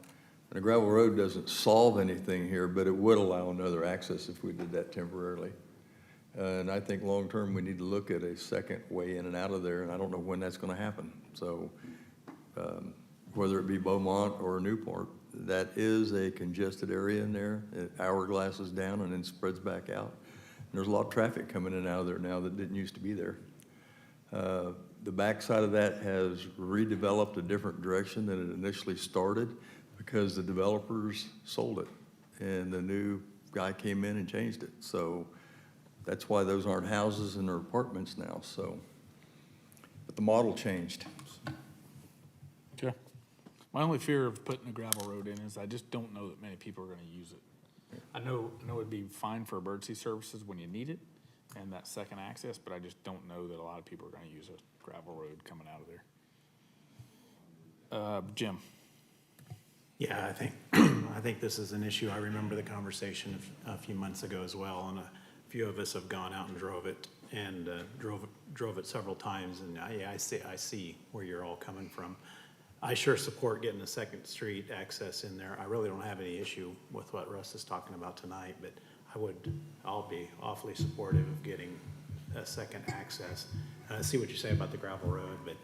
H: And a gravel road doesn't solve anything here, but it would allow another access if we did that temporarily. And I think long-term, we need to look at a second way in and out of there, and I don't know when that's gonna happen. So, whether it be Beaumont or Newport, that is a congested area in there. It hourglasses down and then spreads back out. And there's a lot of traffic coming in and out of there now that didn't used to be there. The backside of that has redeveloped a different direction than it initially started because the developers sold it and the new guy came in and changed it. So that's why those aren't houses and they're apartments now, so. But the model changed.
A: Okay. My only fear of putting a gravel road in is I just don't know that many people are gonna use it. I know it'd be fine for emergency services when you need it and that second access, but I just don't know that a lot of people are gonna use a gravel road coming out of there. Jim?
D: Yeah, I think this is an issue. I remember the conversation a few months ago as well, and a few of us have gone out and drove it, and drove it several times, and I see where you're all coming from. I sure support getting a second street access in there. I really don't have any issue with what Russ is talking about tonight, but I'll be awfully supportive of getting a second access. I see what you say about the gravel road, but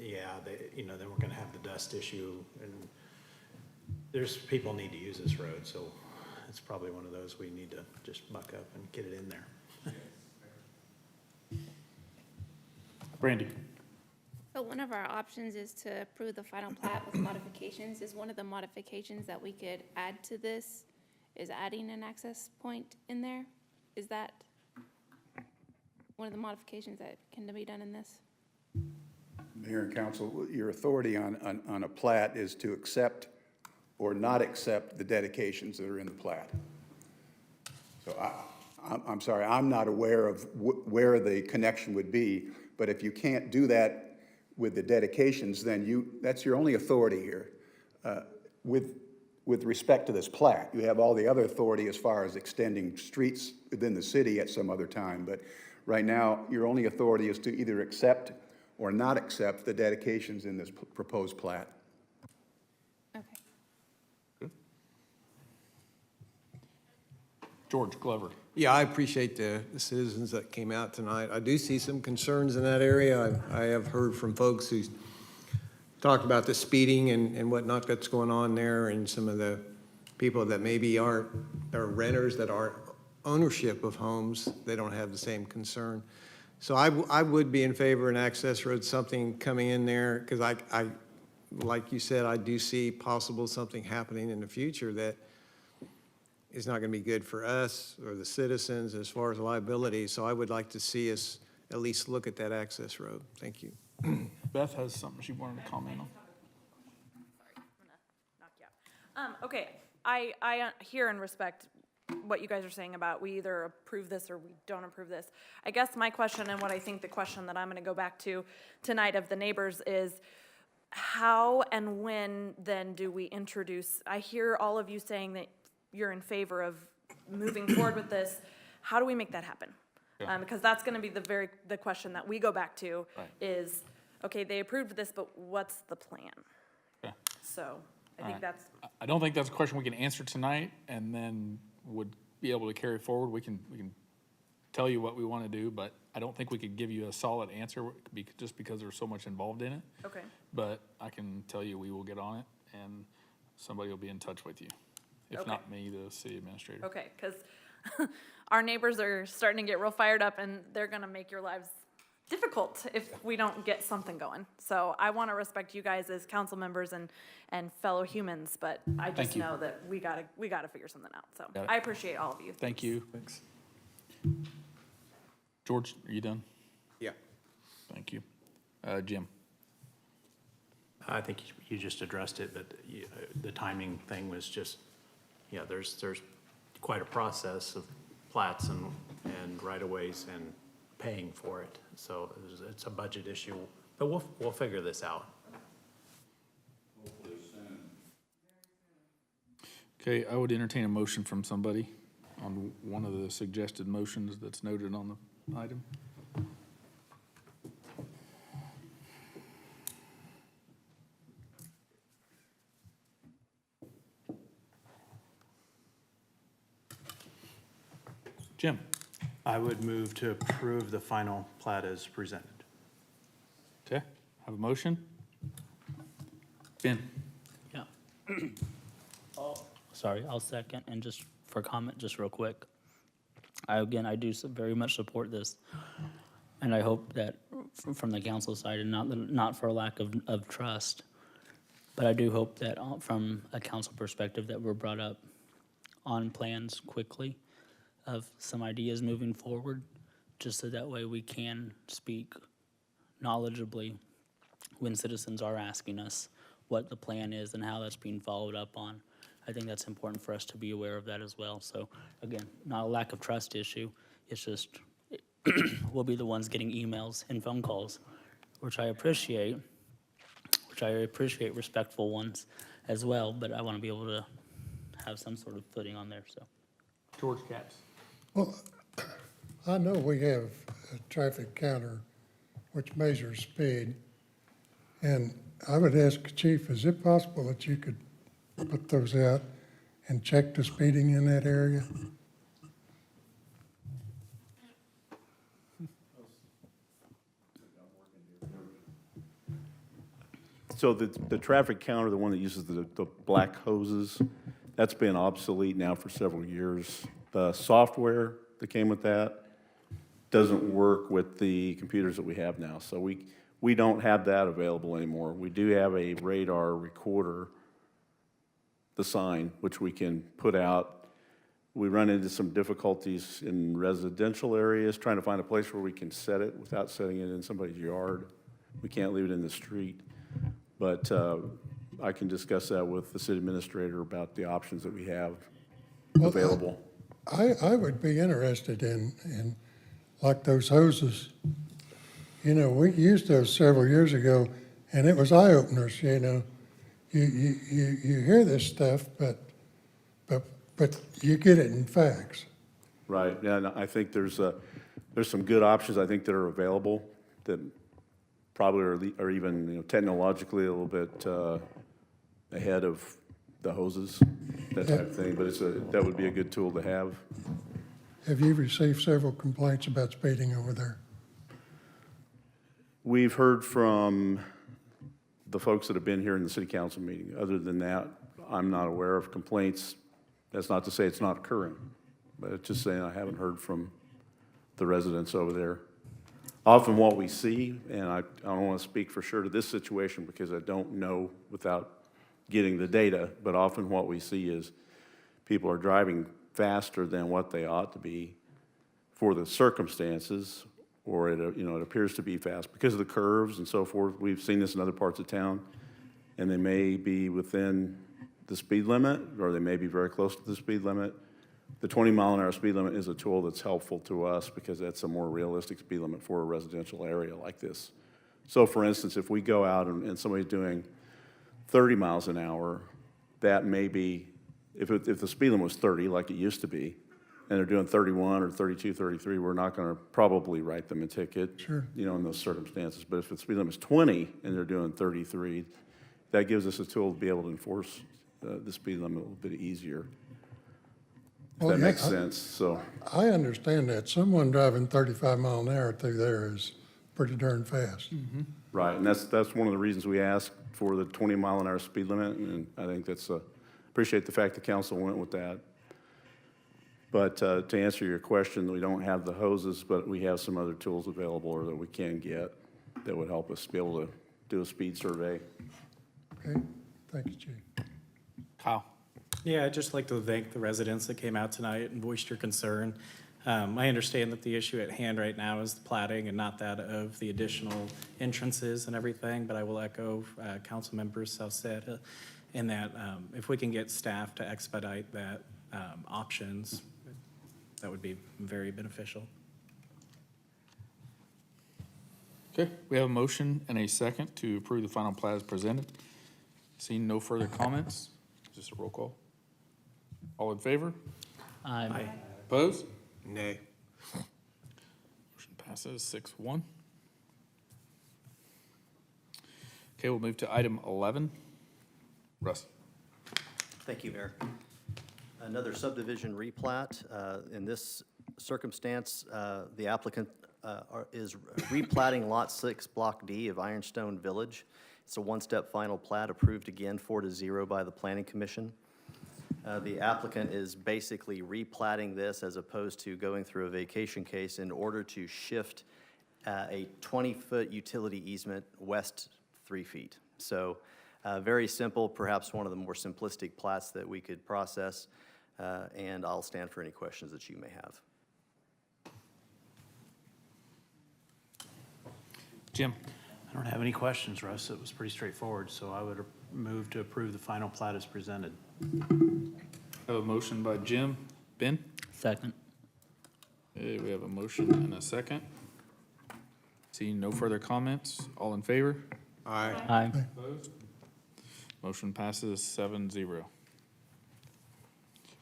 D: yeah, then we're gonna have the dust issue, and people need to use this road, so it's probably one of those we need to just buck up and get it in there.
A: Brandy?
O: So one of our options is to approve the final plat with modifications. Is one of the modifications that we could add to this is adding an access point in there? Is that one of the modifications that can be done in this?
I: Mayor and council, your authority on a plat is to accept or not accept the dedications that are in the plat. So I'm sorry, I'm not aware of where the connection would be, but if you can't do that with the dedications, then that's your only authority here. With respect to this plat, you have all the other authority as far as extending streets within the city at some other time, but right now, your only authority is to either accept or not accept the dedications in this proposed plat.
O: Okay.
A: George Glover?
P: Yeah, I appreciate the citizens that came out tonight. I do see some concerns in that area. I have heard from folks who talked about the speeding and whatnot that's going on there, and some of the people that maybe aren't, or renters that aren't ownership of homes, they don't have the same concern. So I would be in favor of an access road, something coming in there, because I, like you said, I do see possible something happening in the future that is not going to be good for us or the citizens as far as liability. So I would like to see us at least look at that access road. Thank you.
A: Beth has something she wanted to comment on.
N: Sorry, I'm gonna knock you out. Okay, I hear and respect what you guys are saying about we either approve this or we don't approve this. I guess my question, and what I think the question that I'm gonna go back to tonight of the neighbors is, how and when then do we introduce, I hear all of you saying that you're in favor of moving forward with this. How do we make that happen?
A: Yeah.
N: Because that's gonna be the question that we go back to
A: Right.
N: is, okay, they approved this, but what's the plan?
A: Okay.
N: So I
A: All
N: think
A: right.
N: that's,
A: I don't think that's a question we can answer tonight and then would be able to carry forward. We can tell you what we want to do, but I don't think we could give you a solid answer just because there's so much involved in it.
N: okay.
A: But I can tell you we will get on it and somebody will be in touch with you. If
N: Okay.
A: not me, the city administrator.
N: Okay, because our neighbors are starting to get real fired up, and they're gonna make your lives difficult if we don't get something going. So I want to respect you guys as council members and fellow humans, but I just
A: you.
N: know that we gotta figure something out. So
A: Got it.
N: I appreciate all of you.
A: Thank you. Thanks. George, are you done?
P: Yeah.
A: Thank you. Jim?
D: I think you just addressed it, but the timing thing was just, yeah, there's quite a process of plats and right-of-ways and paying for it. So it's a budget issue, but we'll figure this out.
A: Okay, I would entertain a motion from somebody. on one of the suggested motions that's noted on the item? Jim?
D: I would move to approve the final plat as presented.
A: Okay, have a motion? Ben?
E: Yeah. Sorry, I'll second, and just for comment, just real quick. I do very much support this, and I hope that from the council side, and not for a lack of trust, but I do hope that from a council perspective, that we're brought up on plans quickly of some ideas moving forward, just so that way we can speak knowledgeably when citizens are asking us what the plan is and how that's being followed up on. I think that's important for us to be aware of that as well. So again, not a lack of trust issue. It's just, we'll be the ones getting emails and phone calls, which I appreciate, respectful ones as well, but I want to be able to have some sort of footing on there, so.
A: George Katz?
C: Well, I know we have a traffic counter which measures speed, and I would ask the chief, is it possible that you could put those out and check the speeding in that area?
Q: So the traffic counter, the one that uses the black hoses, that's been obsolete now for several years. The software that came with that doesn't work with the computers that we have now. So we don't have that available anymore. We do have a radar recorder, the sign, which we can put out. We run into some difficulties in residential areas, trying to find a place where we can set it without setting it in somebody's yard. We can't leave it in the street. But I can discuss that with the city administrator about the options that we have available.
C: I would be interested in like those hoses. You know, we used those several years ago, and it was eye-openers, you know. You hear this stuff, but you get it in facts.
Q: Right, yeah, and I think there's some good options, I think, that are available that probably are even, you know, technologically a little bit ahead of the hoses, that type of thing, but that would be a good tool to have.
C: Have you received several complaints about speeding over there?
Q: We've heard from the folks that have been here in the city council meeting. Other than that, I'm not aware of complaints. That's not to say it's not occurring, but it's just saying I haven't heard from the residents over there. Often what we see, and I don't want to speak for sure to this situation because I don't know without getting the data, but often what we see is people are driving faster than what they ought to be for the circumstances, or it appears to be fast because of the curves and so forth. We've seen this in other parts of town, and they may be within the speed limit, or they may be very close to the speed limit. The 20-mile-an-hour speed limit is a tool that's helpful to us because that's a more realistic speed limit for a residential area like this. So for instance, if we go out and somebody's doing 30 miles an hour, that may be, if the speed limit was 30 like it used to be, and they're doing 31 or 32, 33, we're not going to probably write them a ticket,
C: Sure.
Q: you know, in those circumstances. But if the speed limit is 20 and they're doing 33, that gives us a tool to be able to enforce the speed limit a little bit easier. If
C: Well,
Q: that
C: yeah,
Q: makes sense, so.
C: I understand that. Someone driving 35 mile an hour through there is pretty darn fast.
Q: Right, and that's one of the reasons we asked for the 20-mile-an-hour speed limit, and I think that's, appreciate the fact the council went with that. But to answer your question, we don't have the hoses, but we have some other tools available or that we can get that would help us be able to do a speed survey.
C: Okay, thank you, Chief.
A: Kyle?
R: Yeah, I'd just like to thank the residents that came out tonight and voiced your concern. I understand that the issue at hand right now is the platting and not that of the additional entrances and everything, but I will echo council member Salceda in that if we can get staff to expedite that options, that would be very beneficial.
A: Okay, we have a motion and a second to approve the final plat as presented. Seeing no further comments, just a roll call. All in favor?
E: Aye.
A: Opposed?
P: Nay.
A: Motion passes 6-1. Okay, we'll move to item 11. Russ.
L: Thank you, Mayor. Another subdivision replat. In this circumstance, the applicant is replatting Lot 6, Block D of Ironstone Village. It's a one-step final plat approved again 4-0 by the Planning Commission. The applicant is basically replatting this as opposed to going through a vacation case in order to shift a 20-foot utility easement west 3 feet. So very simple, perhaps one of the more simplistic plats that we could process, and I'll stand for any questions that you may have.
A: Jim.
D: I don't have any questions, Russ. It was pretty straightforward, so I would move to approve the final plat as presented.
A: I have a motion by Jim. Ben?
E: Second.
A: Okay, we have a motion and a second. Seeing no further comments, all in favor?
P: Aye.
E: Aye.
A: Opposed? Motion passes 7-0.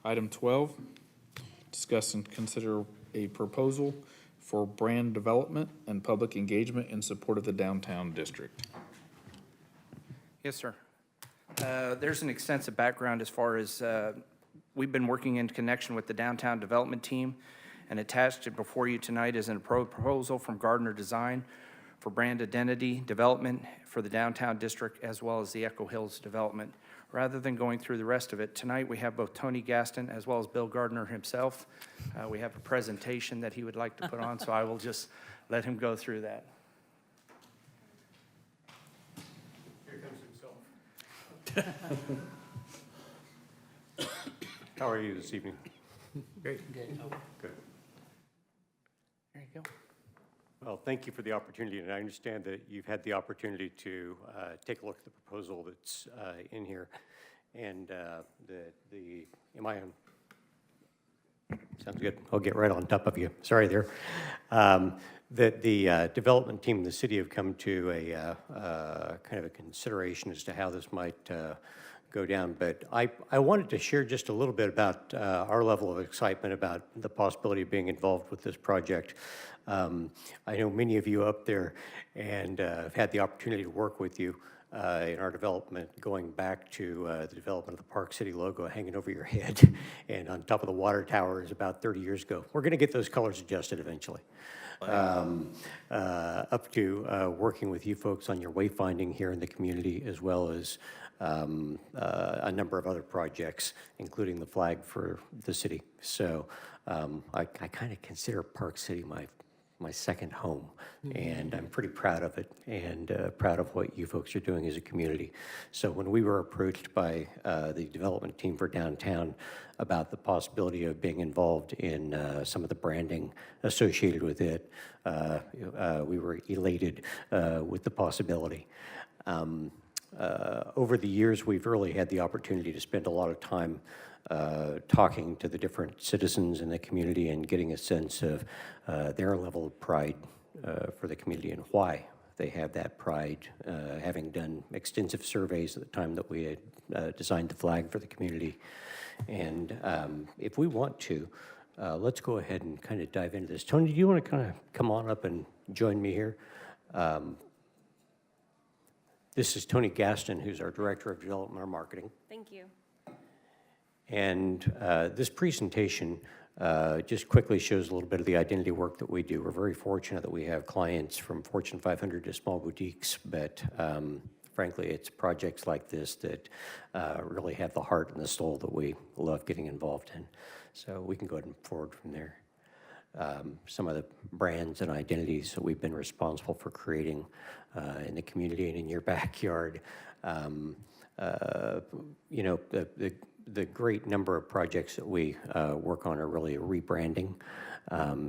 A: Item 12, discuss and consider a proposal for brand development and public engagement in support of the downtown district.
F: Yes, sir. There's an extensive background as far as, we've been working in connection with the downtown development team, and attached before you tonight is a proposal from Gardner Design for brand identity development for the downtown district as well as the Echo Hills development. Rather than going through the rest of it, tonight we have both Tony Gaston as well as Bill Gardner himself. We have a presentation that he would like to put on, so I will just let him go through that.
S: Here comes himself. How are you this evening?
F: Great.
S: Good.
F: There you go.
S: Well, thank you for the opportunity, and I understand that you've had the opportunity to take a look at the proposal that's in here. And am I on? Sounds good. I'll get right on top of you. Sorry there. That the development team in the city have come to a kind of a consideration as to how this might go down. But I wanted to share just a little bit about our level of excitement about the possibility of being involved with this project. I know many of you up there and have had the opportunity to work with you in our development, going back to the development of the Park City logo hanging over your head and on top of the water tower is about 30 years ago. We're going to get those colors adjusted eventually. Up to working with you folks on your wayfinding here in the community, as well as a number of other projects, including the flag for the city. So I kind of consider Park City my second home, and I'm pretty proud of it and proud of what you folks are doing as a community. So when we were approached by the development team for downtown about the possibility of being involved in some of the branding associated with it, we were elated with the possibility. Over the years, we've really had the opportunity to spend a lot of time talking to the different citizens in the community and getting a sense of their level of pride for the community and why they have that pride, having done extensive surveys at the time that we had designed the flag for the community. And if we want to, let's go ahead and kind of dive into this. Tony, do you want to kind of come on up and join me here? This is Tony Gaston, who's our Director of Development and Marketing.
K: Thank you.
S: And this presentation just quickly shows a little bit of the identity work that we do. We're very fortunate that we have clients from Fortune 500 to small boutiques, but frankly, it's projects like this that really have the heart and the soul that we love getting involved in. So we can go ahead and forward from there. Some of the brands and identities that we've been responsible for creating in the community and in your backyard. You know, the great number of projects that we work on are really a rebranding.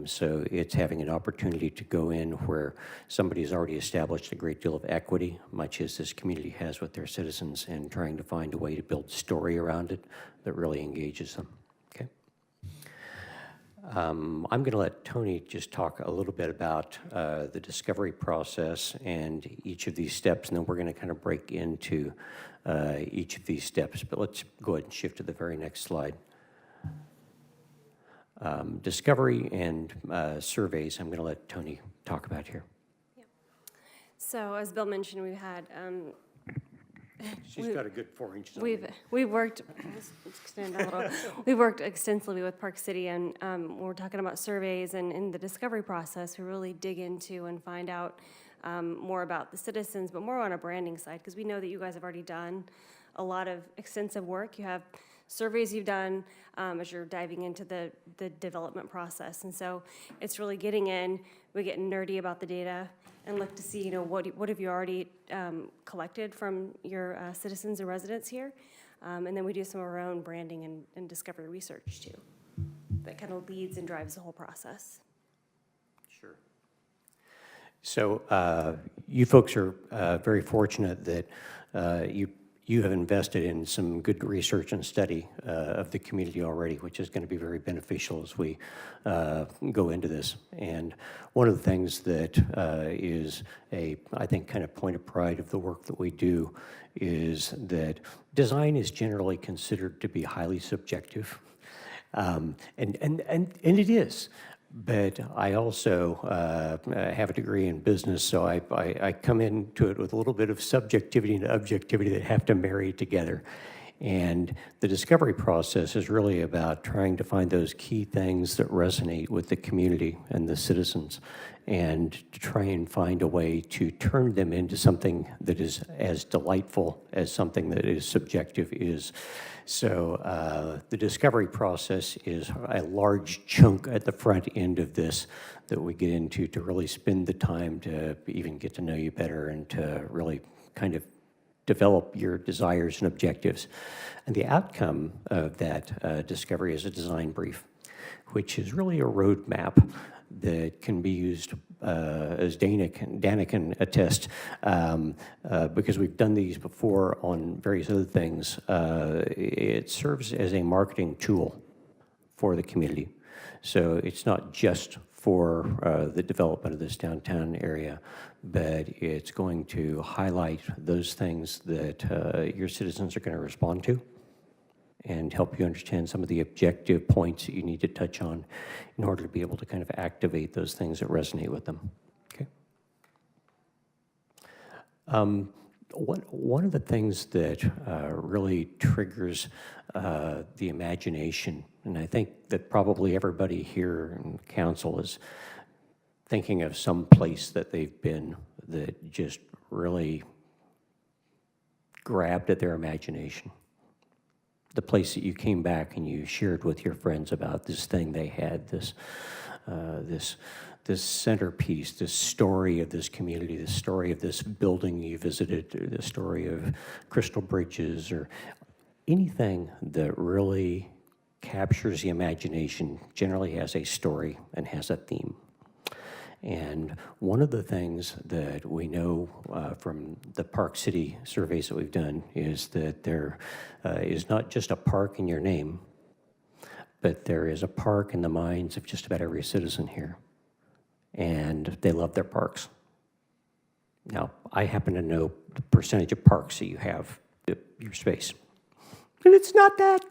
S: So it's having an opportunity to go in where somebody's already established a great deal of equity, much as this community has with their citizens, and trying to find a way to build story around it that really engages them. Okay. I'm going to let Tony just talk a little bit about the discovery process and each of these steps, and then we're going to kind of break into each of these steps. But let's go ahead and shift to the very next slide. discovery and surveys. I'm going to let Tony talk about here.
T: So as Bill mentioned, we've had,
S: She's got a good 4 inches on
T: we've worked, let's extend a little. We've worked extensively with Park City, and when we're talking about surveys and in the discovery process, we really dig into and find out more about the citizens, but more on a branding side, because we know that you guys have already done a lot of extensive work. You have surveys you've done as you're diving into the development process, and so it's really getting in. We get nerdy about the data and look to see, you know, what have you already collected from your citizens and residents here, and then we do some of our own branding and discovery research too. That kind of leads and drives the whole process.
S: Sure. So you folks are very fortunate that you have invested in some good research and study of the community already, which is going to be very beneficial as we go into this. And one of the things that is I think, kind of point of pride of the work that we do is that design is generally considered to be highly subjective. And it is. But I also have a degree in business, so I come into it with a little bit of subjectivity and objectivity that have to marry together. And the discovery process is really about trying to find those key things that resonate with the community and the citizens, and to try and find a way to turn them into something that is as delightful as something that is subjective is. So the discovery process is a large chunk at the front end of this that we get into to really spend the time to even get to know you better and to really kind of develop your desires and objectives. And the outcome of that discovery is a design brief, which is really a roadmap that can be used, as Dana can attest, because we've done these before on various other things. It serves as a marketing tool for the community. So it's not just for the development of this downtown area, but it's going to highlight those things that your citizens are going to respond to and help you understand some of the objective points that you need to touch on in order to be able to kind of activate those things that resonate with them. Okay. One of the things that really triggers the imagination, and I think that probably everybody here in council is thinking of some place that they've been that just really grabbed at their imagination. The place that you came back and you shared with your friends about this thing they had, this centerpiece, this story of this community, this story of this building you visited, or the story of Crystal Bridges, or anything that really captures the imagination generally has a story and has a theme. And one of the things that we know from the Park City surveys that we've done is that there is not just a park in your name, but there is a park in the minds of just about every citizen here. And they love their parks. Now, I happen to know the percentage of parks that you have in your space. And it's not that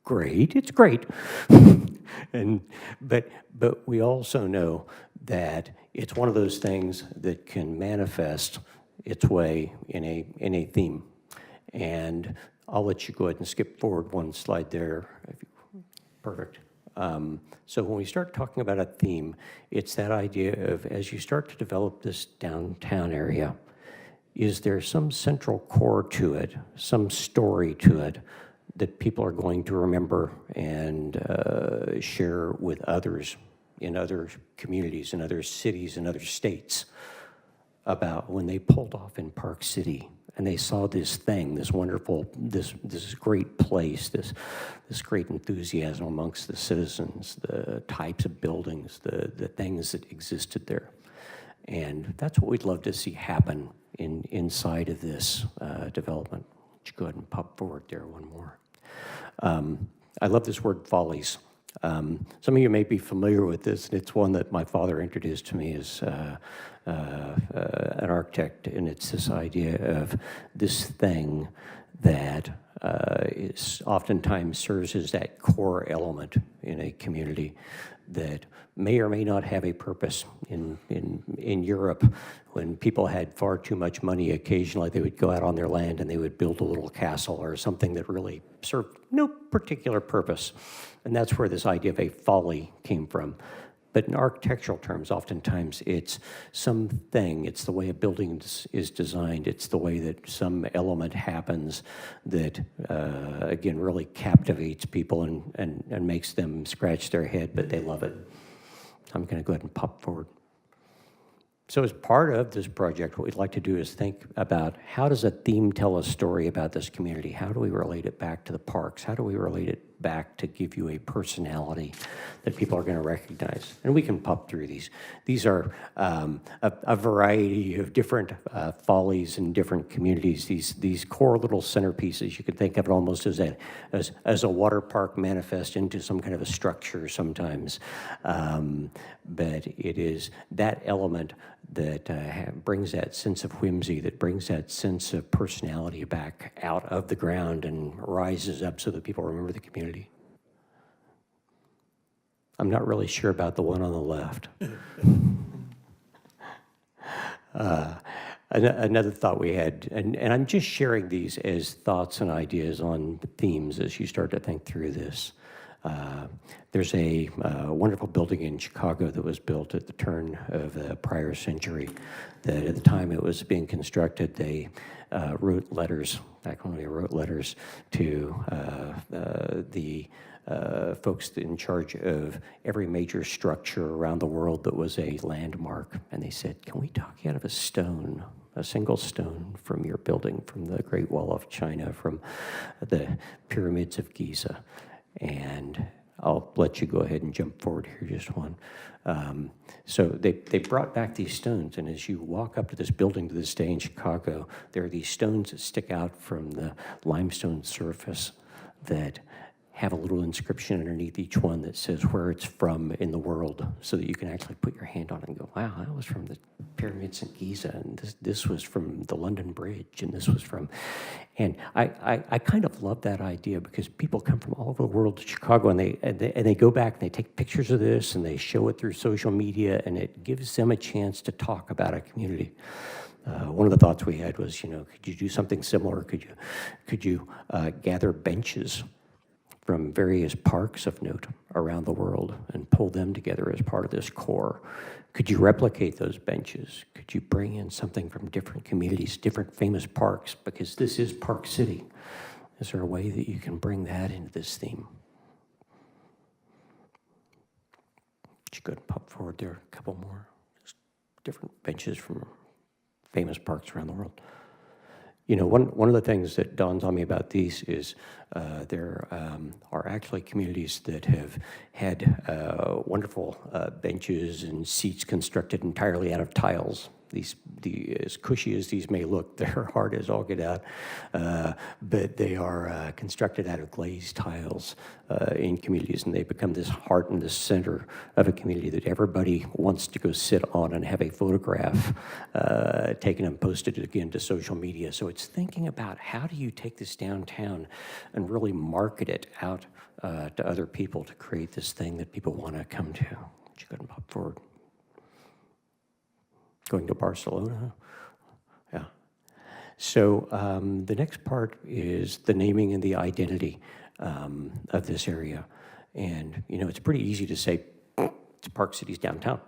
S: great. It's great. But we also know that it's one of those things that can manifest its way in a theme. And I'll let you go ahead and skip forward one slide there. Perfect. So when we start talking about a theme, it's that idea of, as you start to develop this downtown area, is there some central core to it, some story to it that people are going to remember and share with others in other communities, in other cities, in other states, about when they pulled off in Park City and they saw this thing, this wonderful, this great place, this great enthusiasm amongst the citizens, the types of buildings, the things that existed there. And that's what we'd love to see happen inside of this development. Let's go ahead and pop forward there one more. I love this word, follies. Some of you may be familiar with this. It's one that my father introduced to me as an architect, and it's this idea of this thing that is oftentimes serves as that core element in a community that may or may not have a purpose. In Europe, when people had far too much money, occasionally they would go out on their land and they would build a little castle or something that really served no particular purpose. And that's where this idea of a folly came from. But in architectural terms, oftentimes it's something, it's the way a building is designed, it's the way that some element happens that, again, really captivates people and makes them scratch their head, but they love it. I'm going to go ahead and pop forward. So as part of this project, what we'd like to do is think about how does a theme tell a story about this community? How do we relate it back to the parks? How do we relate it back to give you a personality that people are going to recognize? And we can pop through these. These are a variety of different follies in different communities. These core little centerpieces, you could think of it almost as a water park manifest into some kind of a structure sometimes. But it is that element that brings that sense of whimsy, that brings that sense of personality back out of the ground and rises up so that people remember the community. I'm not really sure about the one on the left. Another thought we had, and I'm just sharing these as thoughts and ideas on themes as you start to think through this. There's a wonderful building in Chicago that was built at the turn of the prior century that at the time it was being constructed, they wrote letters, back when they wrote letters to the folks in charge of every major structure around the world that was a landmark. And they said, can we talk you out of a stone, a single stone from your building, from the Great Wall of China, from the pyramids of Giza? And I'll let you go ahead and jump forward here just one. So they brought back these stones, and as you walk up to this building to this day in Chicago, there are these stones that stick out from the limestone surface that have a little inscription underneath each one that says where it's from in the world, so that you can actually put your hand on it and go, wow, that was from the pyramids in Giza, and this was from the London Bridge, and this was from, and I kind of love that idea because people come from all over the world to Chicago, and they go back and they take pictures of this and they show it through social media, and it gives them a chance to talk about a community. One of the thoughts we had was, could you do something similar? Could you gather benches from various parks of note around the world and pull them together as part of this core? Could you replicate those benches? Could you bring in something from different communities, different famous parks? Because this is Park City. Is there a way that you can bring that into this theme? You go and pop forward there, a couple more. Just different benches from famous parks around the world. One of the things that dawns on me about these is there are actually communities that have had wonderful benches and seats constructed entirely out of tiles. As cushy as these may look, they're hard as all get out, but they are constructed out of glazed tiles in communities, and they become this heart and the center of a community that everybody wants to go sit on and have a photograph taken and posted again to social media. So it's thinking about how do you take this downtown and really market it out to other people to create this thing that people want to come to. You go and pop forward. Going to Barcelona, yeah. So the next part is the naming and the identity of this area. And, it's pretty easy to say, it's Park City's downtown.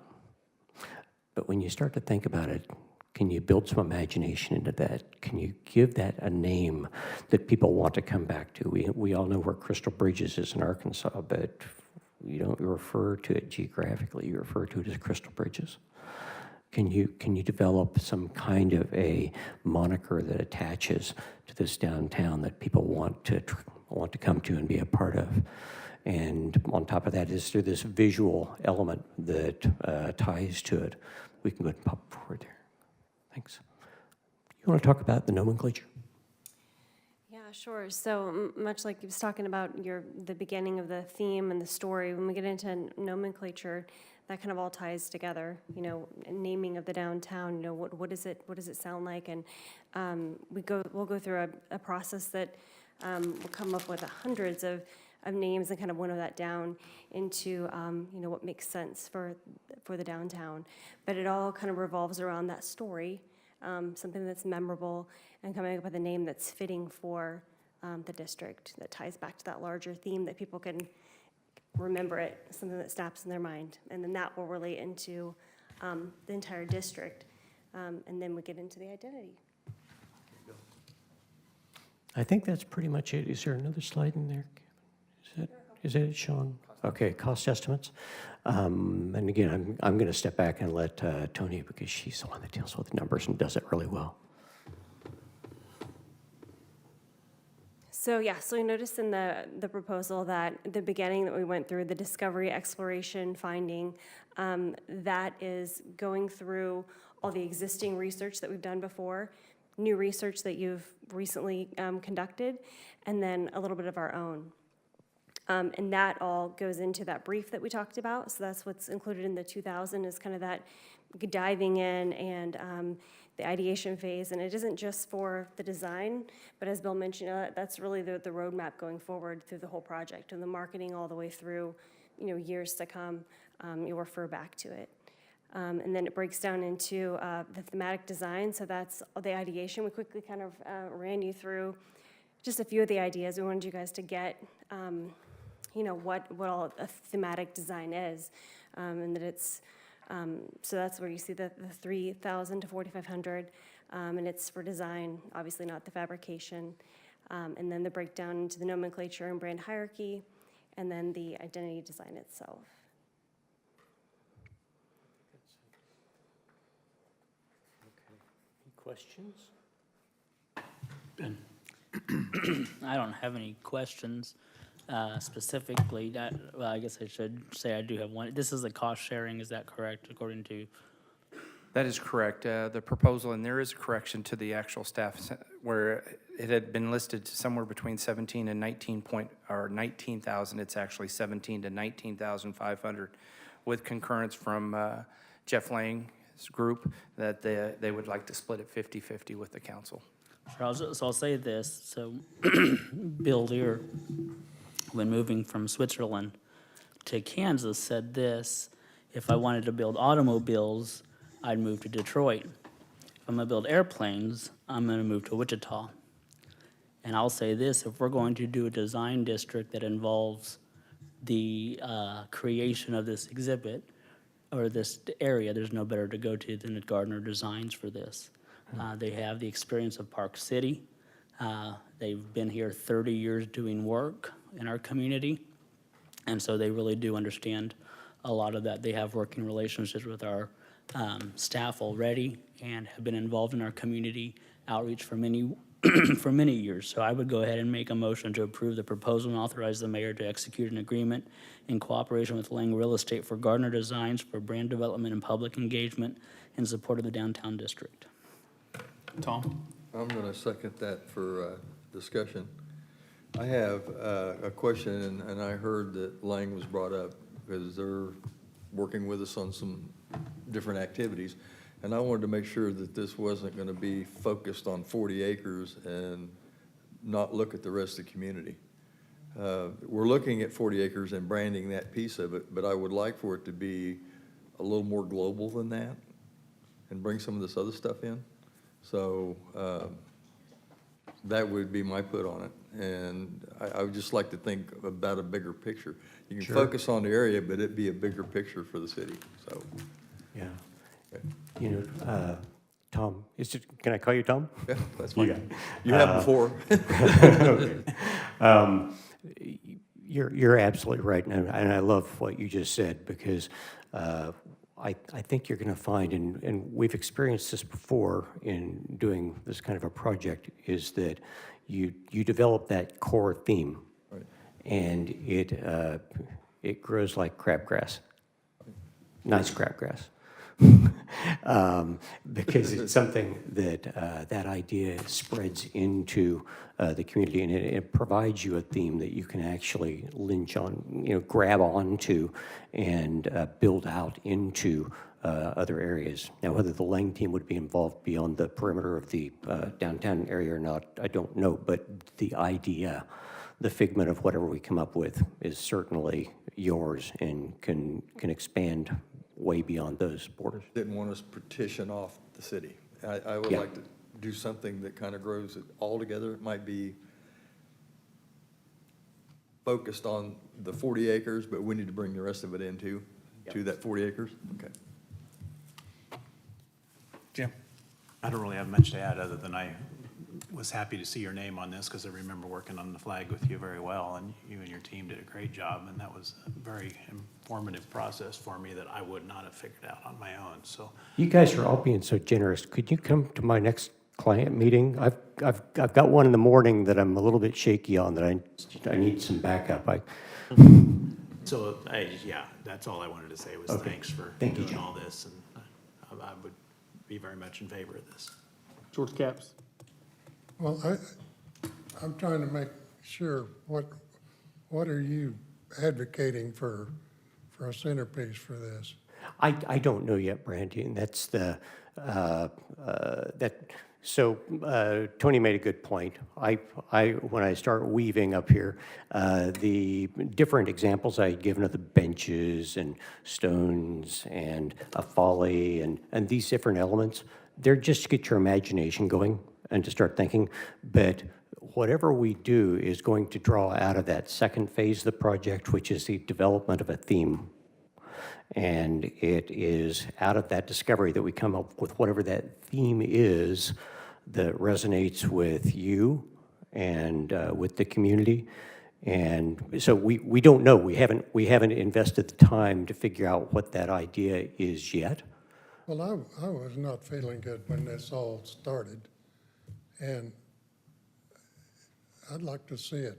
S: But when you start to think about it, can you build some imagination into that? Can you give that a name that people want to come back to? We all know where Crystal Bridges is in Arkansas, but you don't refer to it geographically, you refer to it as Crystal Bridges. Can you develop some kind of a moniker that attaches to this downtown that people want to come to and be a part of? And on top of that, is there this visual element that ties to it? We can go ahead and pop forward there. Thanks. You want to talk about the nomenclature?
T: Yeah, sure. So much like you was talking about the beginning of the theme and the story, when we get into nomenclature, that kind of all ties together, naming of the downtown, what does it sound like? And we'll go through a process that will come up with hundreds of names and kind of winnow that down into, what makes sense for the downtown. But it all kind of revolves around that story, something that's memorable, and coming up with a name that's fitting for the district, that ties back to that larger theme, that people can remember it, something that snaps in their mind. And then that will relate into the entire district. And then we get into the identity.
S: I think that's pretty much it. Is there another slide in there, Kevin? Is that it, Sean? Okay, cost estimates. And again, I'm going to step back and let Tony, because she's the one that deals with the numbers and does it really well.
T: So you noticed in the proposal that the beginning that we went through, the discovery, exploration, finding, that is going through all the existing research that we've done before, new research that you've recently conducted, and then a little bit of our own. And that all goes into that brief that we talked about. So that's what's included in the 2,000 is kind of that diving in and the ideation phase. And it isn't just for the design, but as Bill mentioned, that's really the roadmap going forward through the whole project, and the marketing all the way through, years to come. You'll refer back to it. And then it breaks down into the thematic design. So that's the ideation. We quickly kind of ran you through just a few of the ideas. We wanted you guys to get, what all a thematic design is, and that it's, so that's where you see the 3,000 to 4,500, and it's for design, obviously not the fabrication, and then the breakdown into the nomenclature and brand hierarchy, and then the identity design itself.
S: Questions?
E: I don't have any questions specifically. Well, I guess I should say I do have one. This is a cost sharing, is that correct, according to?
F: That is correct. The proposal, and there is a correction to the actual staff, where it had been listed somewhere between 17 and 19,000. It's actually 17 to 19,500, with concurrence from Jeff Lang's group that they would like to split it 50-50 with the council.
E: So I'll say this. So Bill Lear, when moving from Switzerland to Kansas, said this: if I wanted to build automobiles, I'd move to Detroit. If I'm gonna build airplanes, I'm gonna move to Wichita. And I'll say this: if we're going to do a design district that involves the creation of this exhibit or this area, there's no better to go to than Gardner Designs for this. They have the experience of Park City. They've been here 30 years doing work in our community, and so they really do understand a lot of that. They have working relationships with our staff already and have been involved in our community outreach for many for many years. So I would go ahead and make a motion to approve the proposal and authorize the mayor to execute an agreement in cooperation with Lang Real Estate for Gardner Designs for brand development and public engagement in support of the downtown district.
A: Tom?
H: I'm going to second that for discussion. I have a question, and I heard that Lang was brought up because they're working with us on some different activities. And I wanted to make sure that this wasn't going to be focused on 40 acres and not look at the rest of the community. We're looking at 40 acres and branding that piece of it, but I would like for it to be a little more global than that and bring some of this other stuff in. So that would be my put on it. And I would just like to think about a bigger picture. You can focus on the area, but it'd be a bigger picture for the city, so.
S: Yeah. Tom, can I call you Tom?
H: Yeah, that's fine. You have before.
S: You're absolutely right, and I love what you just said, because I think you're going to find, and we've experienced this before in doing this kind of a project, is that you develop that core theme,
H: right,
S: and it grows like crabgrass, nice crabgrass. Because it's something that that idea spreads into the community, and it provides you a theme that you can actually lynch on, grab onto, and build out into other areas. Now, whether the Lang team would be involved beyond the perimeter of the downtown area or not, I don't know, but the idea, the figment of whatever we come up with is certainly yours and can expand way beyond those borders.
H: Didn't want us to partition off the city. I would
S: Yeah.
H: like to do something that kind of grows it all together. It might be focused on the 40 acres, but we need to bring the rest of it into, to that 40 acres? Okay.
A: Jim?
D: I don't really have much to add, other than I was happy to see your name on this, because I remember working on the flag with you very well, and you and your team did a great job, and that was a very informative process for me that I would not have figured out on my own, so.
S: You guys are all being so generous. Could you come to my next client meeting? I've got one in the morning that I'm a little bit shaky on, that I need some backup.
D: So, yeah, that's all I wanted to say was
S: Okay.
D: thanks for
S: Thank you,
D: doing
S: Jim.
D: all this, and I would be very much in favor of this.
A: George Capps?
C: Well, I'm trying to make sure, what are you advocating for a centerpiece for this?
S: I don't know yet, Brandy, and that's the, so Tony made a good point. When I start weaving up here, the different examples I had given of the benches and stones and a folly and these different elements, they're just to get your imagination going and to start thinking. But whatever we do is going to draw out of that second phase of the project, which is the development of a theme. And it is out of that discovery that we come up with whatever that theme is that resonates with you and with the community. And so we don't know. We haven't invested the time to figure out what that idea is yet.
C: Well, I was not feeling good when this all started, and I'd like to see it.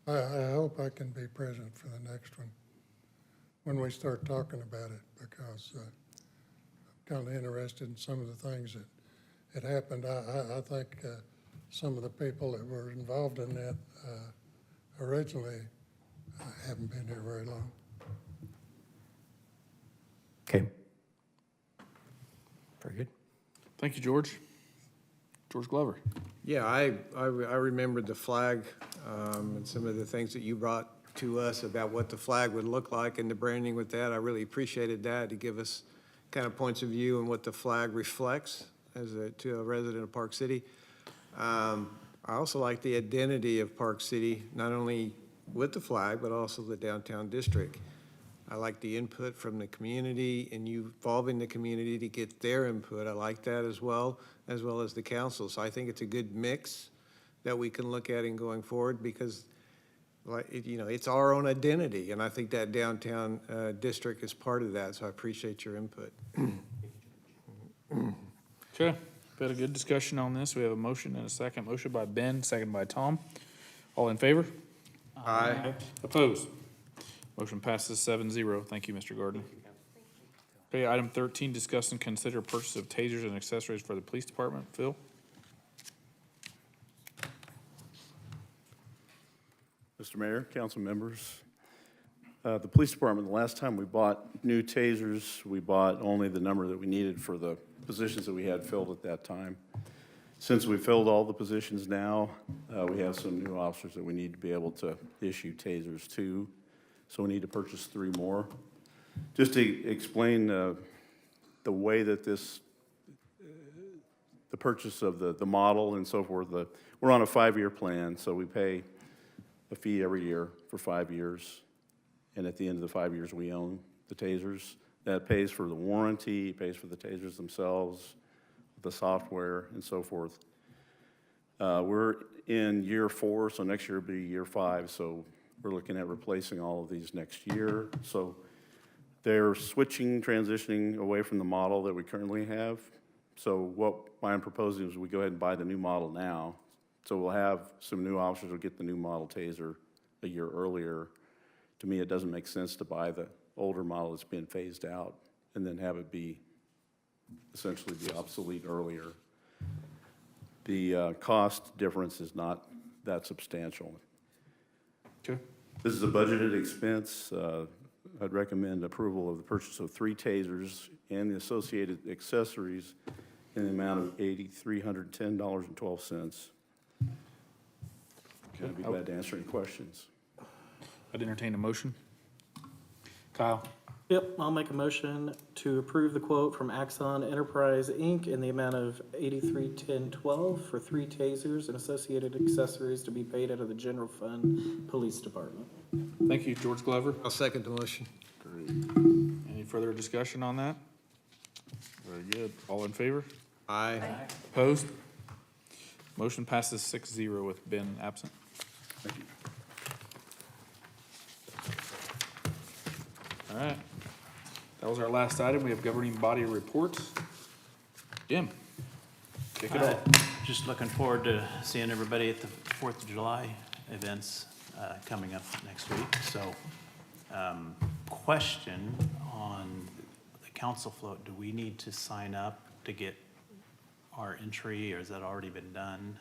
C: I hope I can be present for the next one, when we start talking about it, because I'm kind of interested in some of the things that happened. I think some of the people that were involved in that originally haven't been here very long.
S: Okay. Very good.
A: Thank you, George. George Glover?
P: Yeah, I remembered the flag and some of the things that you brought to us about what the flag would look like and the branding with that. I really appreciated that, to give us kind of points of view and what the flag reflects to a resident of Park City. I also like the identity of Park City, not only with the flag, but also the downtown district. I like the input from the community and you involving the community to get their input. I like that as well as the council. So I think it's a good mix that we can look at in going forward, because it's our own identity, and I think that downtown district is part of that, so I appreciate your input.
A: Okay, we had a good discussion on this. We have a motion and a second. Motion by Ben, second by Tom. All in favor?
P: Aye.
A: Opposed? Motion passes 7-0. Thank you, Mr. Gardner. Okay, item 13, discuss and consider purchase of tasers and accessories for the police department. Phil?
Q: Mr. Mayor, council members, the police department, the last time we bought new tasers, we bought only the number that we needed for the positions that we had filled at that time. Since we filled all the positions now, we have some new officers that we need to be able to issue tasers to. So we need to purchase 3 more. Just to explain the way that this, the purchase of the model and so forth, we're on a 5-year plan, so we pay a fee every year for 5 years. And at the end of the 5 years, we own the tasers. That pays for the warranty, pays for the tasers themselves, the software, and so forth. We're in year 4, so next year will be year 5, so we're looking at replacing all of these next year. So they're transitioning away from the model that we currently have. So what I'm proposing is we go ahead and buy the new model now. So we'll have some new officers will get the new model taser a year earlier. To me, it doesn't make sense to buy the older model that's been phased out and then have it be essentially be obsolete earlier. The cost difference is not that substantial.
A: Okay.
Q: This is a budgeted expense. I'd recommend approval of the purchase of 3 tasers and the associated accessories in the amount of $8,310.12. Can I be glad to answer any questions?
A: I'd entertain a motion. Kyle?
R: Yep, I'll make a motion to approve the quote from Axon Enterprise, Inc. in the amount of $83,1012 for 3 tasers and associated accessories to be paid out of the general fund, police department.
A: Thank you, George Glover.
P: I'll second the motion.
A: Great. Any further discussion on that? Very good. All in favor?
P: Aye.
A: Opposed? Motion passes 6-0 with Ben absent.
Q: Thank you.
A: All right. That was our last item. We have governing body reports. Jim, kick it off.
D: Just looking forward to seeing everybody at the 4th of July events coming up next week. So, question on the council float, do we need to sign up to get our entry, or has that already been done?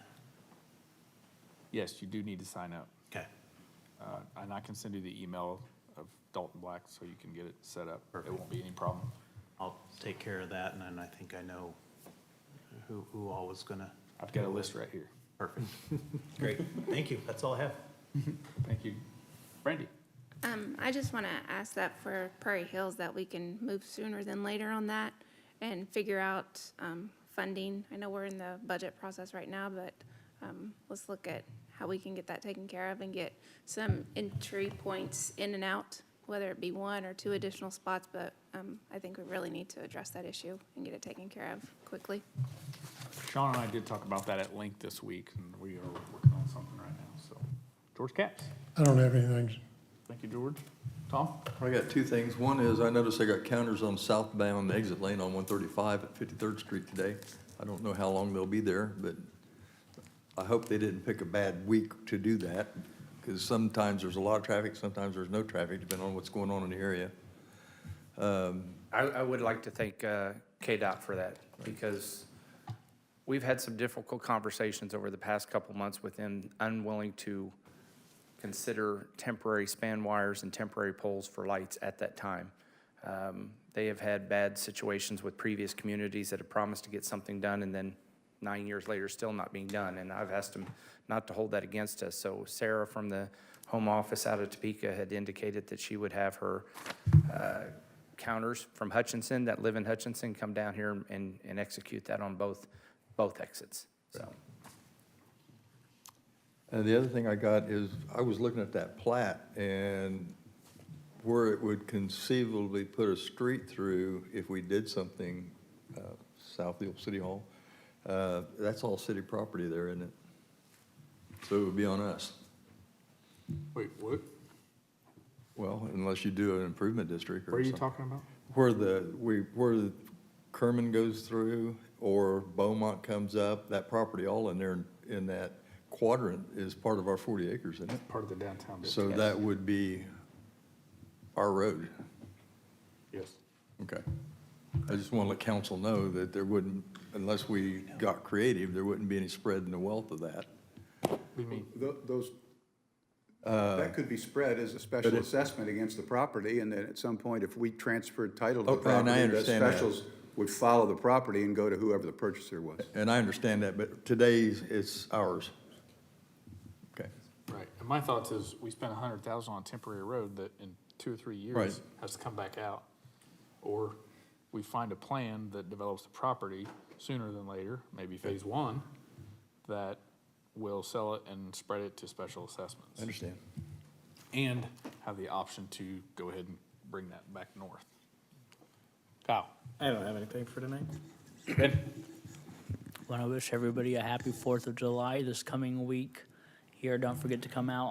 A: Yes, you do need to sign up.
D: Okay.
A: And I can send you the email of Dalton Black so you can get it set up. It won't be any problem.
D: I'll take care of that, and then I think I know who all was gonna.
A: I've got a list right here.
D: Perfect. Great. Thank you. That's all I have.
A: Thank you. Brandy?
O: I just want to ask that for Prairie Hills, that we can move sooner than later on that and figure out funding. I know we're in the budget process right now, but let's look at how we can get that taken care of and get some entry points in and out, whether it be 1 or 2 additional spots, but I think we really need to address that issue and get it taken care of quickly.
A: Sean and I did talk about that at length this week, and we are working on something right now, so. George Capps?
C: I don't have anything.
A: Thank you, George. Tom?
H: I got 2 things. One is I noticed they got counters on southbound exit lane on 135 at 53rd Street today. I don't know how long they'll be there, but I hope they didn't pick a bad week to do that, because sometimes there's a lot of traffic, sometimes there's no traffic, depending on what's going on in the area.
F: I would like to thank KDOT for that, because we've had some difficult conversations over the past couple months with them unwilling to consider temporary span wires and temporary poles for lights at that time. They have had bad situations with previous communities that have promised to get something done and then 9 years later still not being done, and I've asked them not to hold that against us. So Sarah from the home office out of Topeka had indicated that she would have her counters from Hutchinson that live in Hutchinson come down here and execute that on both exits, so.
H: And the other thing I got is, I was looking at that plat, and where it would conceivably put a street through if we did something south of the old City Hall, that's all city property there, isn't it? So it would be on us.
A: Wait, what?
H: Well, unless you do an improvement district or
A: What are you
H: something.
A: talking about?
H: Where the Kerman goes through or Beaumont comes up, that property all in there in that quadrant is part of our 40 acres, isn't it?
A: Part of the downtown
H: So
A: district.
H: that would be our road.
A: Yes.
H: Okay. I just want to let council know that there wouldn't, unless we got creative, there wouldn't be any spread in the wealth of that.
A: What do you mean?
I: Those, that could be spread as a special
H: but it-
I: assessment against the property, and then at some point, if we transferred title to the
H: Okay, and I
I: property, the
H: understand that.
I: specials would follow the property and go to whoever the purchaser was.
H: And I understand that, but today's, it's ours. Okay.
A: Right. And my thoughts is, we spent $100,000 on a temporary road that in 2 or 3 years
H: Right.
A: has to come back out. Or we find a plan that develops the property sooner than later, maybe phase 1, that will sell it and spread it to special assessments.
H: I understand.
A: And have the option to go ahead and bring that back north. Kyle?
R: I don't have anything for tonight.
A: Ben?
E: Want to wish everybody a happy 4th of July this coming week. Here, don't forget to come out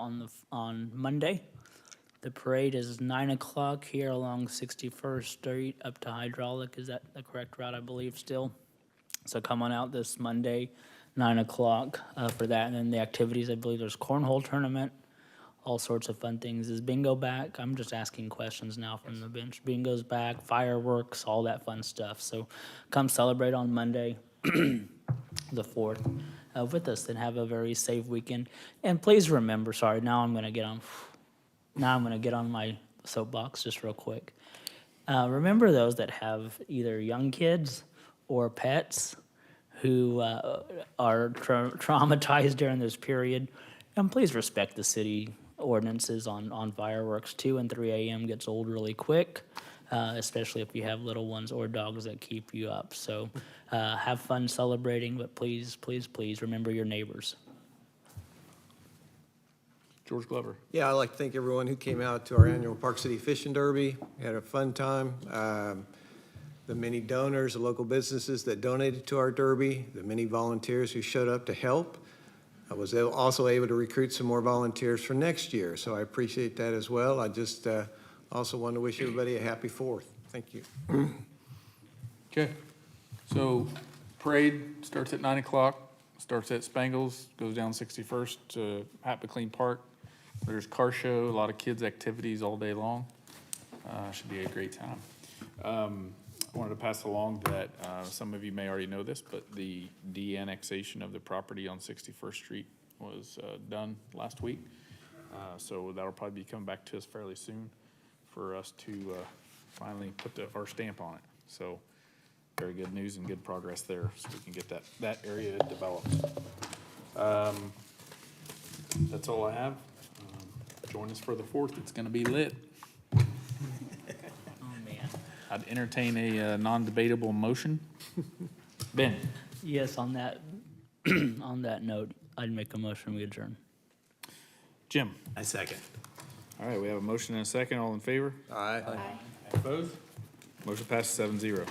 E: on Monday. The parade is 9 o'clock here along 61st Street up to Hydraulic. Is that the correct route, I believe, still? So come on out this Monday, 9 o'clock for that. And then the activities, I believe there's cornhole tournament, all sorts of fun things. Is bingo back? I'm just asking questions now from the bench. Bingo's back, fireworks, all that fun stuff. So come celebrate on Monday, the 4th, with us, and have a very safe weekend. And please remember, sorry, now I'm going to get on my soapbox just real quick. Remember those that have either young kids or pets who are traumatized during this period, and please respect the city ordinances on fireworks. 2 and 3 a.m. gets old really quick, especially if you have little ones or dogs that keep you up. So have fun celebrating, but please, please, please remember your neighbors.
A: George Glover.
P: Yeah, I'd like to thank everyone who came out to our annual Park City Fishing Derby. We had a fun time. The many donors, the local businesses that donated to our derby, the many volunteers who showed up to help. I was also able to recruit some more volunteers for next year, so I appreciate that as well. I just also want to wish everybody a happy 4th. Thank you.
A: Okay, so parade starts at 9 o'clock, starts at Spangles, goes down 61st to Pat McLean Park. There's car show, a lot of kids' activities all day long. Should be a great time. I wanted to pass along that some of you may already know this, but the de-annexation of the property on 61st Street was done last week. So that'll probably be coming back to us fairly soon for us to finally put our stamp on it. So very good news and good progress there, so we can get that area developed. That's all I have. Join us for the 4th. It's gonna be lit.
E: Oh, man.
A: I'd entertain a non-debatable motion. Ben?
E: Yes, on that, on that note, I'd make a motion, we adjourn.
A: Jim?
D: I second.
A: All right, we have a motion and a second. All in favor?
P: Aye.
A: Opposed? Motion passes 7-0.